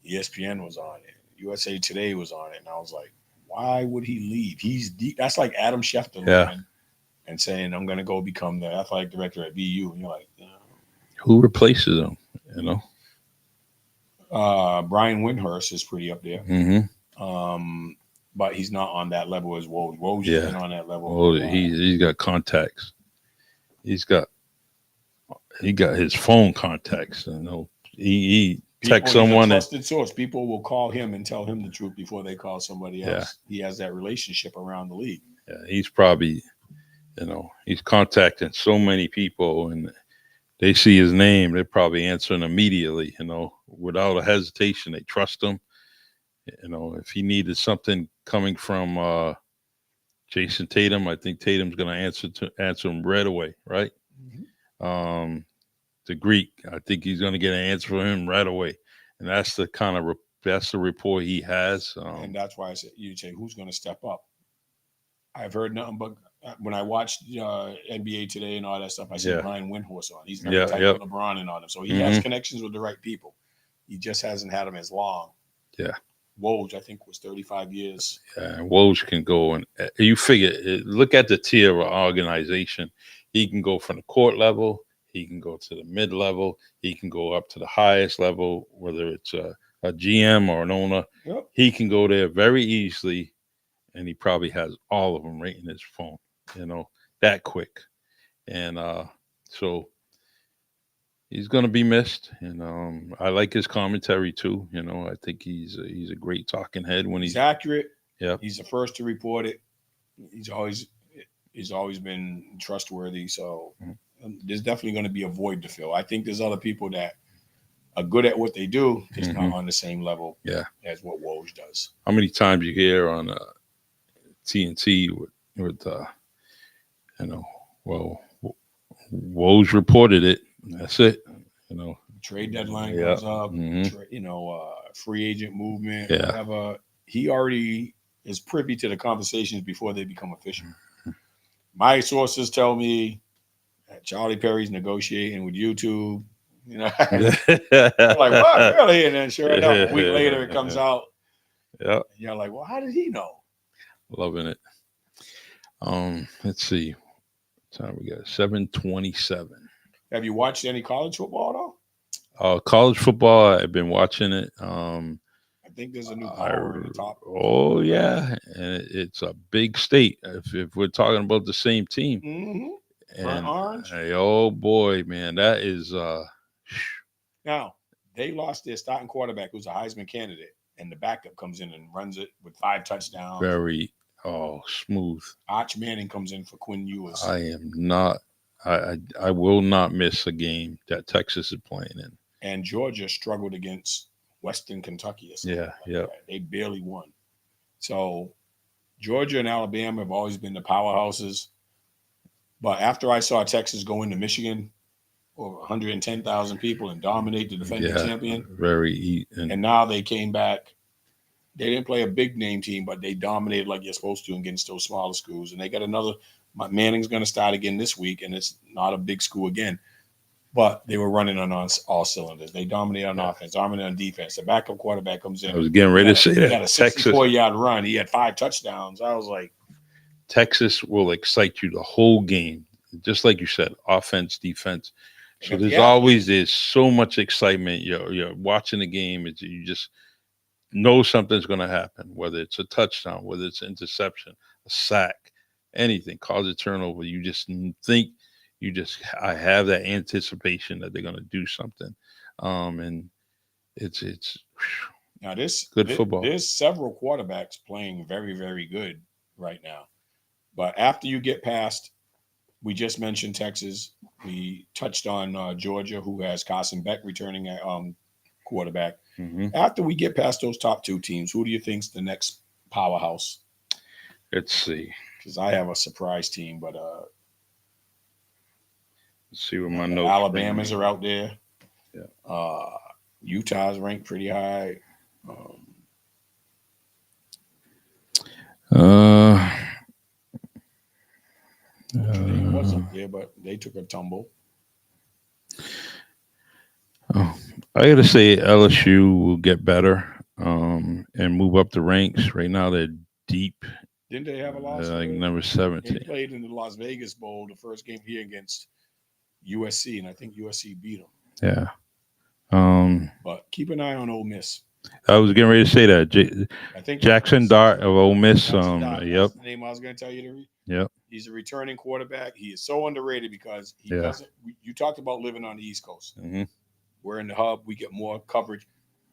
ESPN was on it, USA Today was on it, and I was like, why would he leave? That's like Adam Schefter Yeah. leaving and saying, I'm going to go become the athletic director at BU, and you're like, Who replaces him? You know, Brian Windhurst is pretty up there. mm-hmm. But he's not on that level as Woj. Woj Yeah. has been on that level. Oh, he's got contacts. He got his phone contacts. You know, he texts someone. He's a trusted source. People will call him and tell him the truth before they call somebody else. Yeah. He has that relationship around the league. Yeah, he's probably, he's contacting so many people, and they see his name, they're probably answering immediately. Without a hesitation. They trust him. If he needed something coming from Jason Tatum, I think Tatum's going to answer him right away, right? Mm-hmm. The Greek, I think he's going to get an answer from him right away, and that's the kind of that's the rapport he has. And that's why I said, you say, who's going to step up? I've heard nothing but when I watched NBA Today and all that stuff. I said Brian Windhorst on. He's got to type LeBron in on him, so he has connections with the right people. He just hasn't had them as long. Yeah. Woj, I think, was 35 years. Yeah, Woj can go, and you figure, look at the tier of organization. He can go from the court level, he can go to the mid level, he can go up to the highest level, whether it's a GM or an owner. Yep. He can go there very easily, and he probably has all of them right in his phone, that quick. And so he's going to be missed, and I like his commentary too. I think he's a great talking head when he's accurate. Yeah, he's the first to report it. He's always been trustworthy. So there's definitely going to be a void to fill. I think there's other people that are good at what they do, just not on the same level. As what Woj does. How many times you hear on TNT with Woj reported it. That's it. Trade deadline goes up. Free agent movement. Whatever. He already is privy to the conversations before they become official. My sources tell me that Charlie Perry's negotiating with YouTube. I'm like, what, really? And then sure enough, a week later it comes out. Yeah. And you're like, well, how did he know? Loving it. Let's see. What time we got? 7:27. Have you watched any college football at all? College football, I've been watching it. I think there's a new power in the top. Oh yeah, and it's a big state. If we're talking about the same team, and Orange. Oh boy, man, that is. Now they lost their starting quarterback, who's a Heisman candidate, and the backup comes in and runs it with 5 touchdowns. Very smooth. Arch Manning comes in for Quinn Ewers. I will not miss a game that Texas is playing in. And Georgia struggled against Western Kentucky. They barely won. So Georgia and Alabama have always been the powerhouses. But after I saw Texas go into Michigan, over 110,000 people, and dominate the defending champion. And now they came back. They didn't play a big name team, but they dominated like you're supposed to against those smaller schools. And they got another. Manning's going to start again this week, and it's not a big school again. But they were running on all cylinders. They dominated on offense, dominated on defense. The backup quarterback comes in. I was getting ready to say that. He had a 64-yard run. He had 5 touchdowns. I was like, Texas will excite you the whole game, just like you said, offense, defense. So there's so much excitement. You're watching the game. You just know something's going to happen, whether it's a touchdown, whether it's an interception, a sack, anything, cause a turnover. You just think. I have that anticipation that they're going to do something, and it's now this good football. There's several quarterbacks playing very, very good right now, but after you get past, we just mentioned Texas. We touched on Georgia, who has Carson Beck returning at quarterback. After we get past those top 2 teams, who do you think's the next powerhouse? Let's see, because I have a surprise team, but Let's see what my notes. Alabama's bring me. are out there. Yeah. Utah's ranked pretty high. Notre Dame was up there, but they took a tumble. Oh, I got to say LSU will get better and move up the ranks. Right now they're deep, Didn't they have a loss? like today? number They 17. played in the Las Vegas Bowl, the first game here against USC, and I think USC beat them. Yeah. But keep an eye on Ole Miss. I was getting ready to say that. I think Jackson Dart of Ole Miss. Jackson Dart, Yep. that's the name I was going to tell you to read. Yep. He's a returning quarterback. He is so underrated because he Yeah. doesn't. You talked about living on the East Coast. Mm-hmm. We're in the hub. We get more coverage.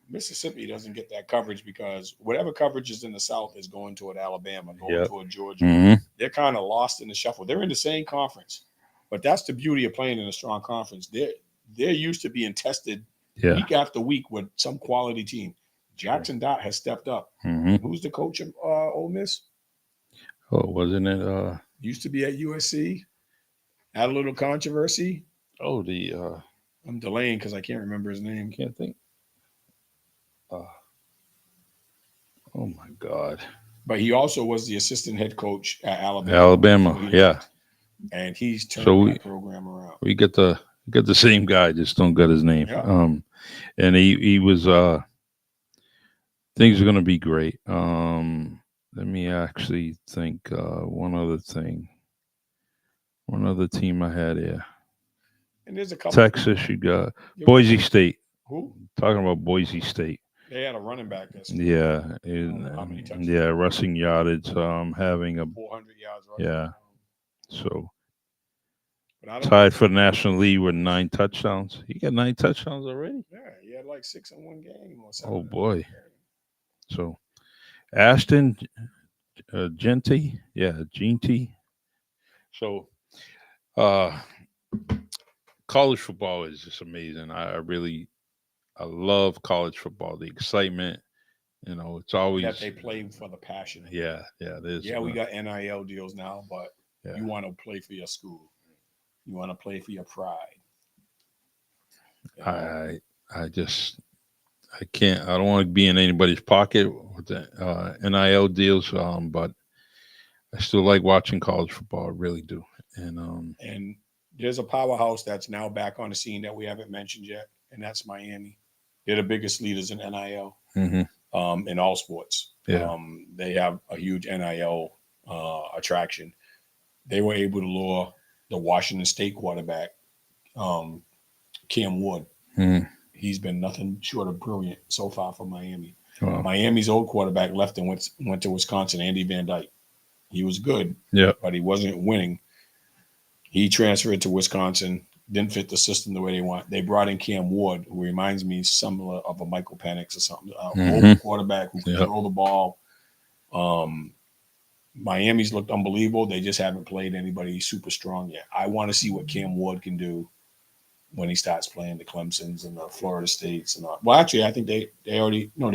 Mississippi doesn't get that coverage because whatever coverage is in the South is going toward Alabama, going Yep. toward Georgia. Mm-hmm. They're kind of lost in the shuffle. They're in the same conference, but that's the beauty of playing in a strong conference. They're used to being tested Yeah. week after week with some quality team. Jackson Dart has stepped up. Mm-hmm. Who's the coach of Ole Miss? Oh, wasn't it? Used to be at USC. Had a little controversy. Oh, the I'm delaying because I can't remember his name. can't think. Oh my God. But he also was the assistant head coach at Alabama. Alabama. So he Yeah. left. And he's turned So that program around. We get the same guy, just don't get his name. Yeah. And he was things are gonna be great. Let me actually think one other thing. One other team I had here. And there's a couple. Texas, you got Boise State. Who? Talking about Boise State. They had a running back that's Yeah. How many touchdowns? Yeah, rushing yardage. Having a 400 yards rushing. yeah. So But I don't tied for the National League with 9 touchdowns. He got 9 touchdowns already. Yeah, he had like 6 in one game or something. Oh boy. So Ashton Genty. Yeah, Genty. So college football is just amazing. I love college football. The excitement, it's always That they play for the passion. yeah, it is. Yeah, we got NIL deals now, but Yeah. you want to play for your school. You want to play for your pride. You know? I can't. I don't want to be in anybody's pocket with the NIL deals. But I still like watching college football. I really do. And there's a powerhouse that's now back on the scene that we haven't mentioned yet, and that's Miami. They're the biggest leaders in NIL in all sports. Yeah. They have a huge NIL attraction. They were able to lure the Washington State quarterback, Cam Wood. Mhm. He's been nothing short of brilliant so far for Miami. Wow. Miami's old quarterback left and went to Wisconsin, Andy Van Dyke. He was good, Yeah. but he wasn't winning. He transferred to Wisconsin, didn't fit the system the way they want. They brought in Cam Ward, who reminds me similar of a Michael Penix or something. Old quarterback who can throw the ball. Miami's looked unbelievable. They just haven't played anybody super strong yet. I want to see what Cam Ward can do when he starts playing the Clemsons and the Florida States. And well, actually, I think they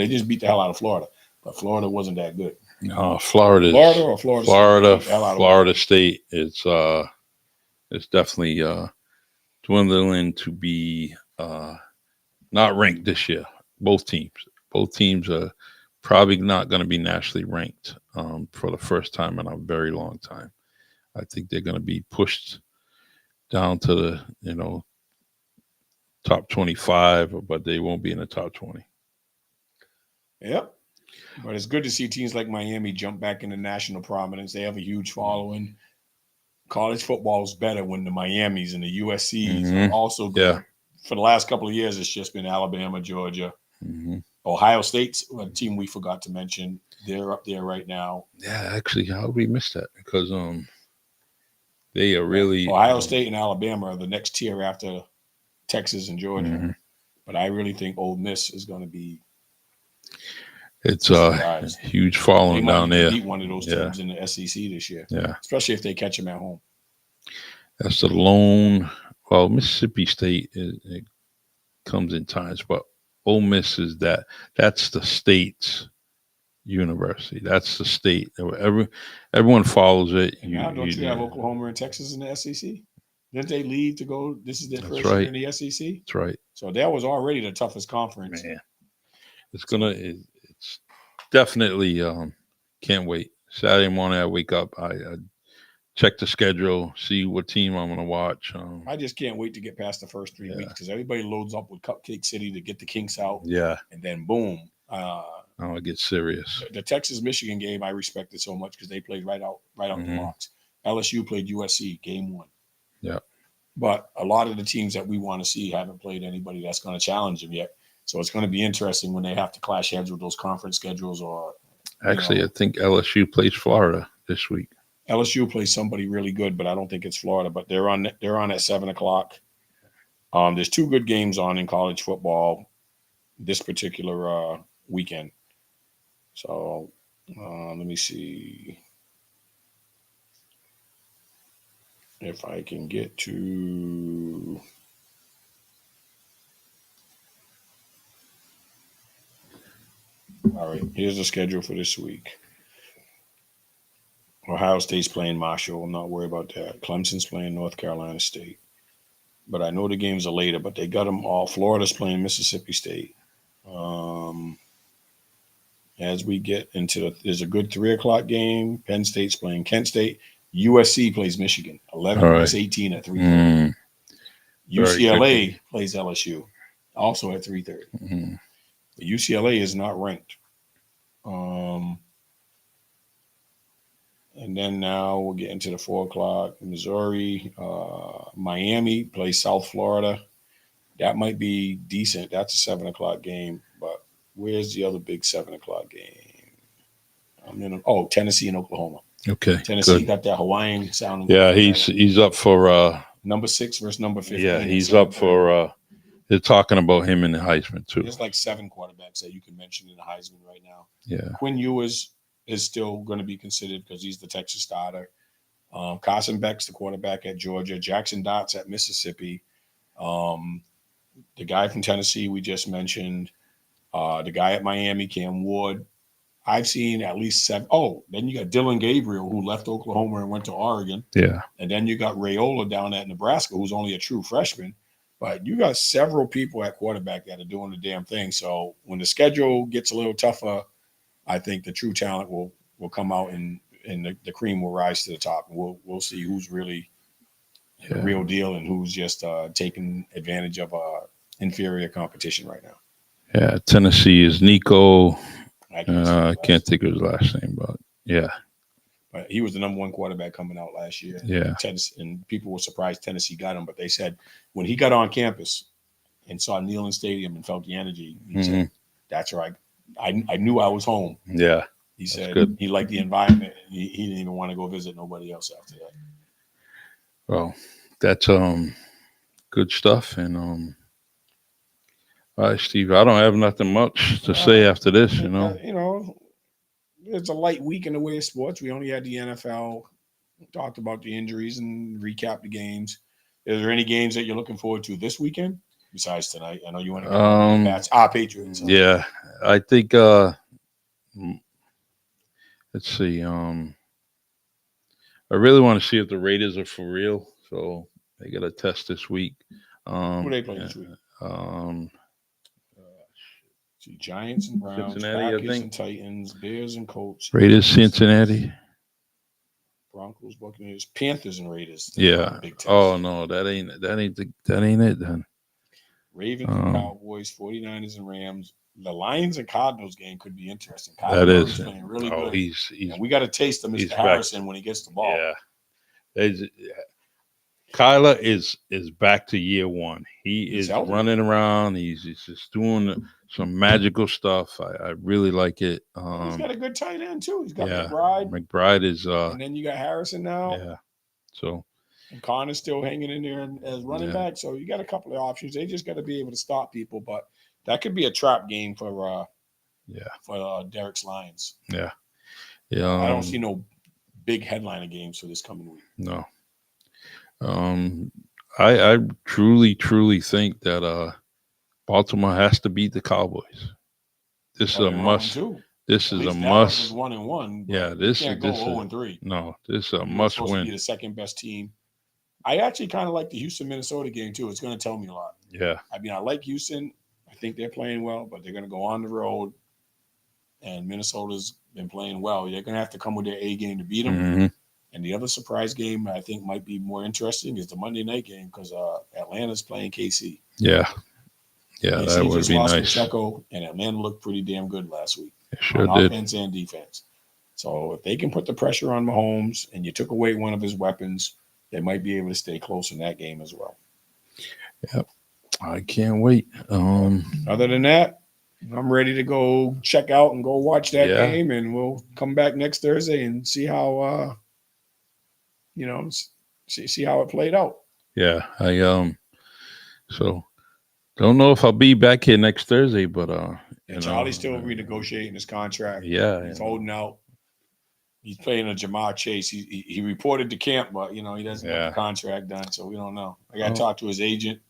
just beat the hell out of Florida. But Florida wasn't that good. No, Florida or Florida? Florida, State? Hell out of Florida State. It's definitely dwindling to be not ranked this year. Both teams are probably not going to be nationally ranked for the first time in a very long time. I think they're going to be pushed down to the top 25, but they won't be in the top 20. Yep. But it's good to see teams like Miami jump back into national prominence. They have a huge following. College football is better when the Miamis and the USCs are also good. Yeah. For the last couple of years, it's just been Alabama, Georgia. Mm-hmm. Ohio State's a team we forgot to mention. They're up there right now. Yeah, actually, how did we miss that? Because they are really Ohio State and Alabama are the next tier after Texas and Georgia. Mm-hmm. But I really think Ole Miss is going to be. It's a huge following down there. Beat one of those teams in the SEC this year. Yeah, especially if they catch them at home. That's the lone. Well, Mississippi State it comes in times, but Ole Miss is that's the state's university. That's the state. Everyone follows it. Now, don't you have Oklahoma and Texas in the SEC? Didn't they leave to go? This is their That's first right. year in the SEC. That's right. So that was already the toughest conference. Man, it's definitely can't wait. Saturday morning I wake up, I check the schedule, see what team I'm gonna watch. I just can't wait to get past the first 3 Yeah. weeks because everybody loads up with Cupcake City to get the kinks out, Yeah, and then boom. I'll get serious. The Texas Michigan game I respected so much because they played right out the Mhm. box. LSU played USC game 1. Yeah. But a lot of the teams that we want to see haven't played anybody that's going to challenge them yet. So it's going to be interesting when they have to clash heads with those conference schedules. Or Actually, I think LSU plays Florida this week. LSU plays somebody really good, but I don't think it's Florida. But they're on at 7:00. There's 2 good games on in college football this particular weekend. So let me see if I can get to. All right, here's the schedule for this week. Ohio State's playing Marshall. I'm not worried about that. Clemson's playing North Carolina State. But I know the games are later, but they got them all. Florida's playing Mississippi State. As we get into there's a good 3:00 game. Penn State's playing Kent State. USC plays Michigan. 11-18 at 3:30. Mm, UCLA plays LSU, also at 3:30. mm. But UCLA is not ranked. And then now we'll get into the 4:00. Missouri, Miami plays South Florida. That might be decent. That's a 7:00 game. But where's the other big 7:00 game? Tennessee and Oklahoma. Okay, Tennessee good. got that Hawaiian sounding. Yeah, he's up for. number 6 versus number 15. Yeah, he's up for. They're talking about him in the Heisman too. There's like 7 quarterbacks that you can mention in the Heisman right now. Yeah, Quinn Ewers is still going to be considered because he's the Texas starter. Carson Beck's the quarterback at Georgia. Jackson Dott's at Mississippi. The guy from Tennessee we just mentioned. The guy at Miami, Cam Ward. I've seen at least 7. Oh, then you got Dylan Gabriel, who left Oklahoma and went to Oregon. yeah, And then you got Raiola down at Nebraska, who's only a true freshman. But you got several people at quarterback that are doing the damn thing. So when the schedule gets a little tougher, I think the true talent will come out and the cream will rise to the top. And we'll see who's really the real deal and who's just taking advantage of inferior competition right now. yeah. Tennessee is Nico. I Can't think of his last name, but yeah, But he was the number 1 quarterback coming out last year. yeah, Tennessee, and people were surprised Tennessee got him, but they said when he got on campus and saw Neyland Stadium and felt the energy, he said, "That's right. I knew I was home." yeah. He said good. he liked the environment. He didn't even want to go visit nobody else after that. Well, that's good stuff. And all right, Steve. I don't have nothing much to say after this. It's a light week in the way of sports. We only had the NFL, talked about the injuries and recap the games. Is there any games that you're looking forward to this weekend besides tonight? I know you want to go Patriots. Yeah, I think. Let's see. I really want to see if the Raiders are for real. So they got a test this week. Who they play this week? See, Giants and Browns, Cincinnati, I Packers think. and Titans, Bears and Colts, Raiders, Cincinnati. Broncos, Buccaneers, Panthers and Raiders. Yeah. Big test. Oh no, that ain't it then. Ravens and Cowboys, 49ers and Rams. The Lions and Cardinals game could be interesting. That is. playing really Oh, good. he's And we got a taste of he's Mr. back. Harrison when he gets the ball. Yeah. Kyler is back to year 1. He He's is healthy. running around. He's just doing some magical stuff. I really like it. He's got a good tight end too. He's got yeah. McBride, McBride is and then you got Harrison now. yeah. So And Connor's still hanging in there as running back. So you got a couple of options. They just got to be able to stop people. But that could be a trap game for Derek's Lions. Yeah. I don't see no big headliner games for this coming week. No. I truly think that Baltimore has to beat the Cowboys. This is a must. This is a must. 1-1. Yeah, this can't is go this 0-3. no. This is a You're must supposed to be win. the second best team. I actually kind of like the Houston Minnesota game too. It's going to tell me a lot. Yeah. I mean, I like Houston. I think they're playing well, but they're going to go on the road, and Minnesota's been playing well. They're going to have to come with their A game to beat them. Mhm. And the other surprise game I think might be more interesting is the Monday night game because Atlanta's playing KC. Yeah. Yeah, KC that would just be lost nice. Pacheco, and Atlanta looked pretty damn good last week It sure on did. offense and defense. So if they can put the pressure on Mahomes and you took away one of his weapons, they might be able to stay close in that game as well. I can't wait. Other than that, I'm ready to go check out and go watch that Yeah. game, and we'll come back next Thursday and see how see how it played out. Yeah, so don't know if I'll be back here next Thursday, but And Charlie's still renegotiating his contract. Yeah, He's holding out. He's playing a Jamar Chase. He reported to camp, but he doesn't have the contract done, so we don't know. I got to talk to his agent.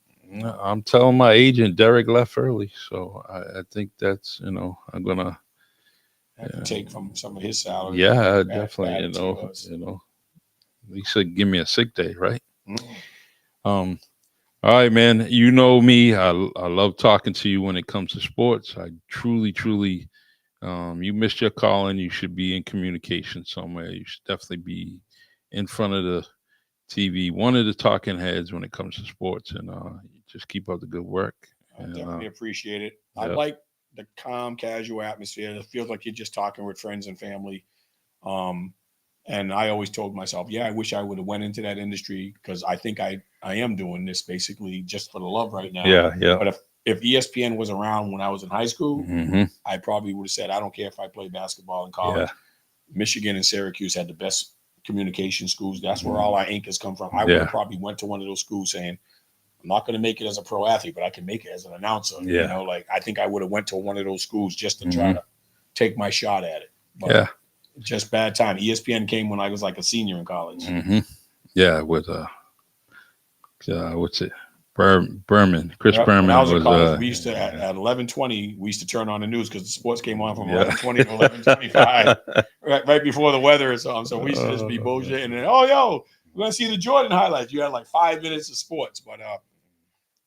I'm telling my agent Derek left early, so I think that's I'm gonna Have to take from some of his salary. yeah, Back definitely to us. at least give me a sick day, right? Mhm. All right, man. You know me. I love talking to you when it comes to sports. I truly, you missed your calling. You should be in communication somewhere. You should definitely be in front of the TV, one of the talking heads when it comes to sports, and just keep up the good work. I And, definitely appreciate it. I yeah. like the calm, casual atmosphere. It feels like you're just talking with friends and family. And I always told myself, I wish I would have went into that industry because I think I am doing this basically just for the love right now. Yeah. But if ESPN was around when I was in high school, Mhm. I probably would have said, I don't care if I play basketball in college. Yeah. Michigan and Syracuse had the best communication schools. That's where all our anchors come from. I would Yeah. have probably went to one of those schools saying, I'm not going to make it as a pro athlete, but I can make it as an announcer. Yeah. I think I would have went to one of those schools just to try to take my shot at it. But Yeah. just bad time. ESPN came when I was like a senior in college. Mm-hmm. Yeah, with what's it? Berman. Chris Yep. Berman When I was in was college, we used to at 11:20, we used to turn on the news because the sports came on from 11:20 to 11:25, right before the weather or something. So we used to just be bullshitting and then, we're gonna see the Jordan highlights. You had like 5 minutes of sports, but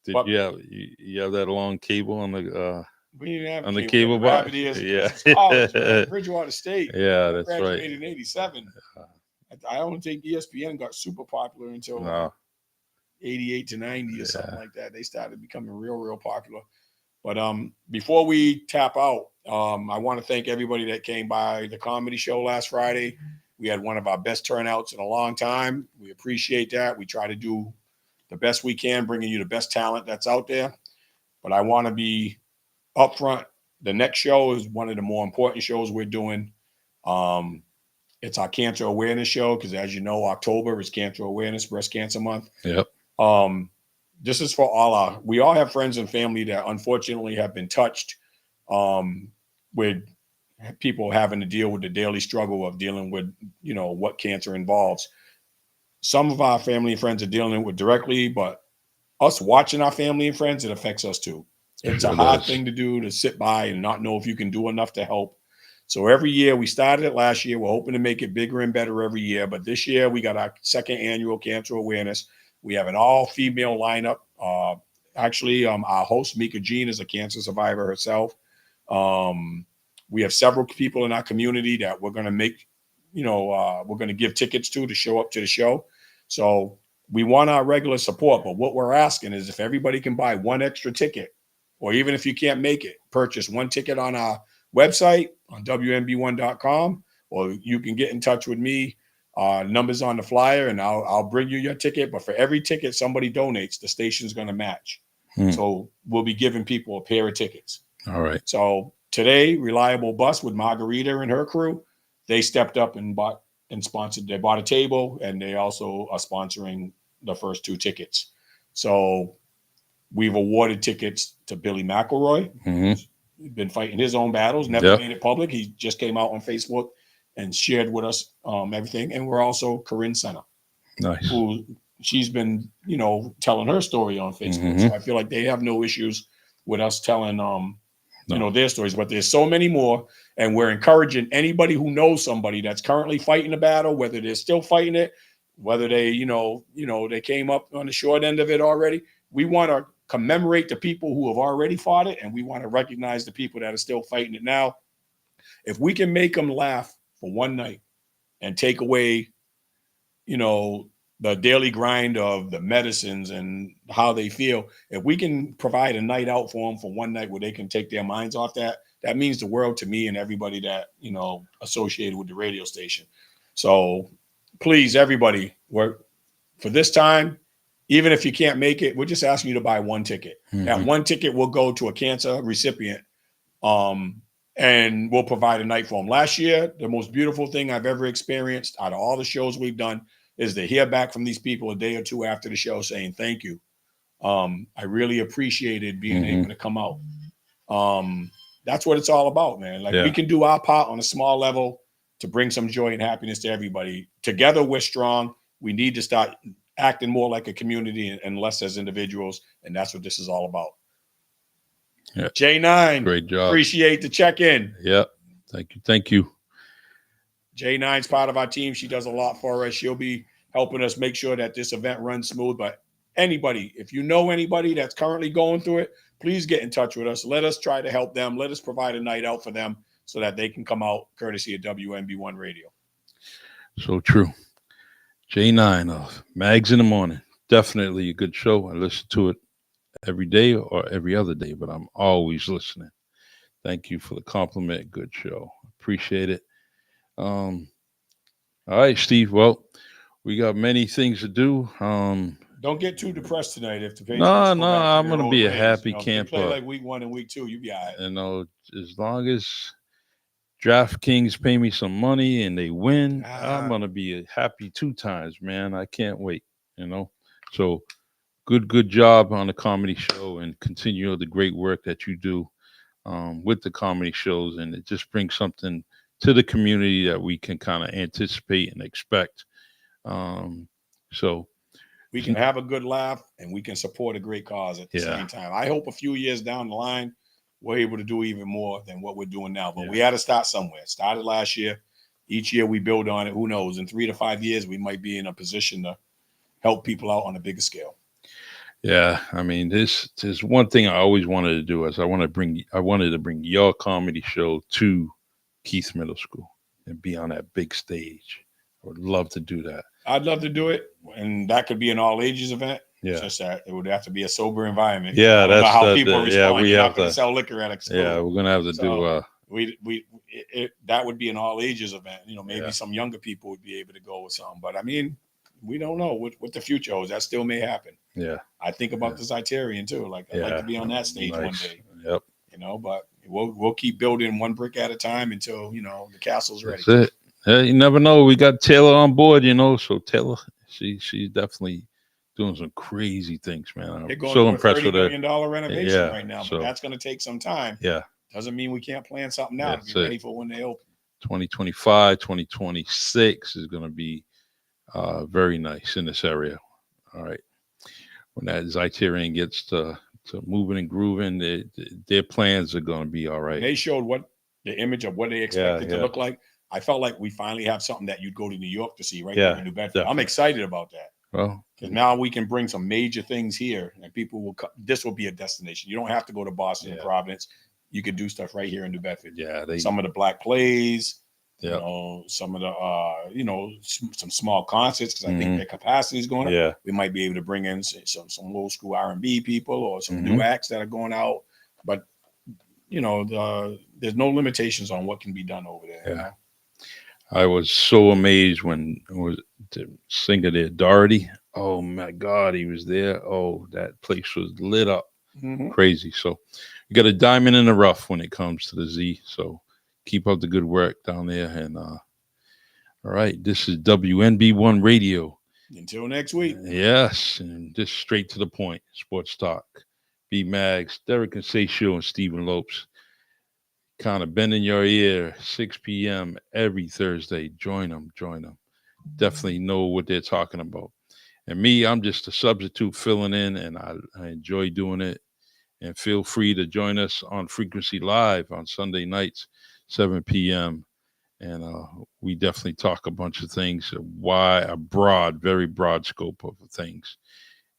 did you have that long cable on the we didn't have on the cable box? Rabbit ears. Yeah. It's college, man. Bridgewater State. Yeah, that's Graduated right. in '87. I don't think ESPN got super popular until No. 88 to 90 or something like that. They started becoming real popular. But before we tap out, I want to thank everybody that came by the comedy show last Friday. We had one of our best turnouts in a long time. We appreciate that. We try to do the best we can, bringing you the best talent that's out there. But I want to be upfront. The next show is one of the more important shows we're doing. It's our cancer awareness show because, as you know, October is Cancer Awareness, Breast Cancer Month. Yep. This is for we all have friends and family that unfortunately have been touched with people having to deal with the daily struggle of dealing with, what cancer involves. Some of our family and friends are dealing with directly, but us watching our family and friends, it affects us too. It's a hard thing to do, to sit by and not know if you can do enough to help. So every year, we started it last year. We're hoping to make it bigger and better every year. But this year, we got our second annual Cancer Awareness. We have an all-female lineup. Our host, Mika Jean, is a cancer survivor herself. We have several people in our community that we're going to make, we're going to give tickets to show up to the show. So we want our regular support. But what we're asking is if everybody can buy one extra ticket, or even if you can't make it, purchase one ticket on our website on WNB1.com, or you can get in touch with me. Numbers on the flyer, and I'll bring you your ticket. But for every ticket somebody donates, the station's going to match. So we'll be giving people a pair of tickets. All right. So today, Reliable Bus with Margarita and her crew, they stepped up and bought and sponsored. They bought a table, and they also are sponsoring the first two tickets. So we've awarded tickets to Billy McElroy. He's been fighting his own battles, never made it public. He just came out on Facebook and shared with us everything. And we're also Corinne Senna. Nice. Who she's been, telling her story on Facebook. So I feel like they have no issues with us telling, their stories. But there's so many more. And we're encouraging anybody who knows somebody that's currently fighting a battle, whether they're still fighting it, whether they, they came up on the short end of it already. We want to commemorate the people who have already fought it, and we want to recognize the people that are still fighting it now. If we can make them laugh for one night and take away, the daily grind of the medicines and how they feel, if we can provide a night out for them for one night where they can take their minds off that means the world to me and everybody that, associated with the radio station. So please, everybody, for this time, even if you can't make it, we're just asking you to buy one ticket. Mm-hmm. That one ticket will go to a cancer recipient, and we'll provide a night for them. Last year, the most beautiful thing I've ever experienced out of all the shows we've done is to hear back from these people a day or two after the show saying, thank you. I really appreciated being able to come out. That's what it's all about, man. Like, we can do our part on a small level to bring some joy and happiness to everybody. Together, we're strong. We need to start acting more like a community and less as individuals. And that's what this is all about. Yeah. J9. Great job. Appreciate the check-in. Yeah. Thank you. J9's part of our team. She does a lot for us. She'll be helping us make sure that this event runs smooth. But anybody, if you know anybody that's currently going through it, please get in touch with us. Let us try to help them. Let us provide a night out for them so that they can come out courtesy of WNB1 Radio. So true. J9 of Mags in the Morning. Definitely a good show. I listen to it every day or every other day, but I'm always listening. Thank you for the compliment. Good show. Appreciate it. All right, Steve. Well, we got many things to do. Don't get too depressed tonight. If the Patriots No, go back to I'm their gonna old be a ways, happy if they play camper. like week 1 and week 2, you be all right. As long as DraftKings pay me some money and they win, I'm gonna be happy 2 times, man. I can't wait. So good job on the comedy show, and continue the great work that you do with the comedy shows, and it just brings something to the community that we can kind of anticipate and expect. So we can have a good laugh and we can support a great cause at the same time. I hope a few years down the line, we're able to do even more than what we're doing now. But we had to start somewhere. Started last year. Each year we build on it. Who knows? In 3 to 5 years, we might be in a position to help people out on a bigger scale. Yeah, I mean, there's one thing I always wanted to do is I wanted to bring your comedy show to Keith Middle School and be on that big stage. I would love to do that. I'd love to do it, and that could be an all ages event. Yeah, it's just that it would have to be a sober environment. Yeah, I don't know how people respond. we You're have not going to to sell liquor at a school. Yeah, we're gonna have to do. That would be an all ages event. Maybe some younger people would be able to go with something, but I mean, we don't know what the future holds. That still may happen. Yeah, I think about the Zeitarian too. Like, I'd like to be on that stage one day. Yep. But we'll keep building one brick at a time until the castle's ready. That's it. Yeah, you never know. We got Taylor on board, so Taylor, she's definitely doing some crazy things, man. I'm so impressed with her. $30 million renovation right now, but that's going to take some time. Yeah, doesn't mean we can't plan something now to be ready for when they open. 2025, 2026 is going to be very nice in this area. All right, when that Zeitarian gets to moving and grooving, their plans are going to be all right. They showed what the image of what they expected to look like. I felt like we finally have something that you'd go to New York to see here in New Bedford. Definitely. I'm excited about that. Well, because now we can bring some major things here, and people will. This will be a destination. You don't have to go to Boston and Providence. You can do stuff right here in New Bedford. Yeah, some of the black plays. Yeah, some of the some small concerts, because I think their capacity is going up. Yeah, we might be able to bring in some old school R&B people or some new acts that are going out. But there's no limitations on what can be done over there. Yeah. I was so amazed when it was the singer there, Doherty. Oh my God, he was there. Oh, that place was lit up. Crazy. So you got a diamond in the rough when it comes to the Z. So keep up the good work down there. And all right, this is WNB1 Radio. Until next week. Yes, and just straight to the point. Sports Talk. B Mags, Derek Insatio, and Stephen Lopes. Kind of bend in your ear, 6 p.m. every Thursday. Join them. Definitely know what they're talking about. And me, I'm just a substitute filling in, and I enjoy doing it. And feel free to join us on Frequency Live on Sunday nights, 7 p.m. And we definitely talk a bunch of things, very broad scope of things.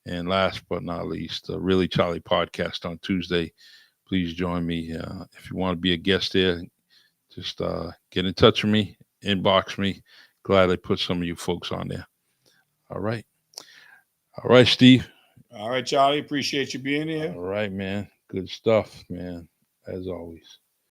And last but not least, the Really Charlie podcast on Tuesday. Please join me. If you want to be a guest there, just get in touch with me, inbox me. Glad I put some of you folks on there. All right. All right, Steve. All right, Charlie. Appreciate you being here. All right, man. Good stuff, man. As always.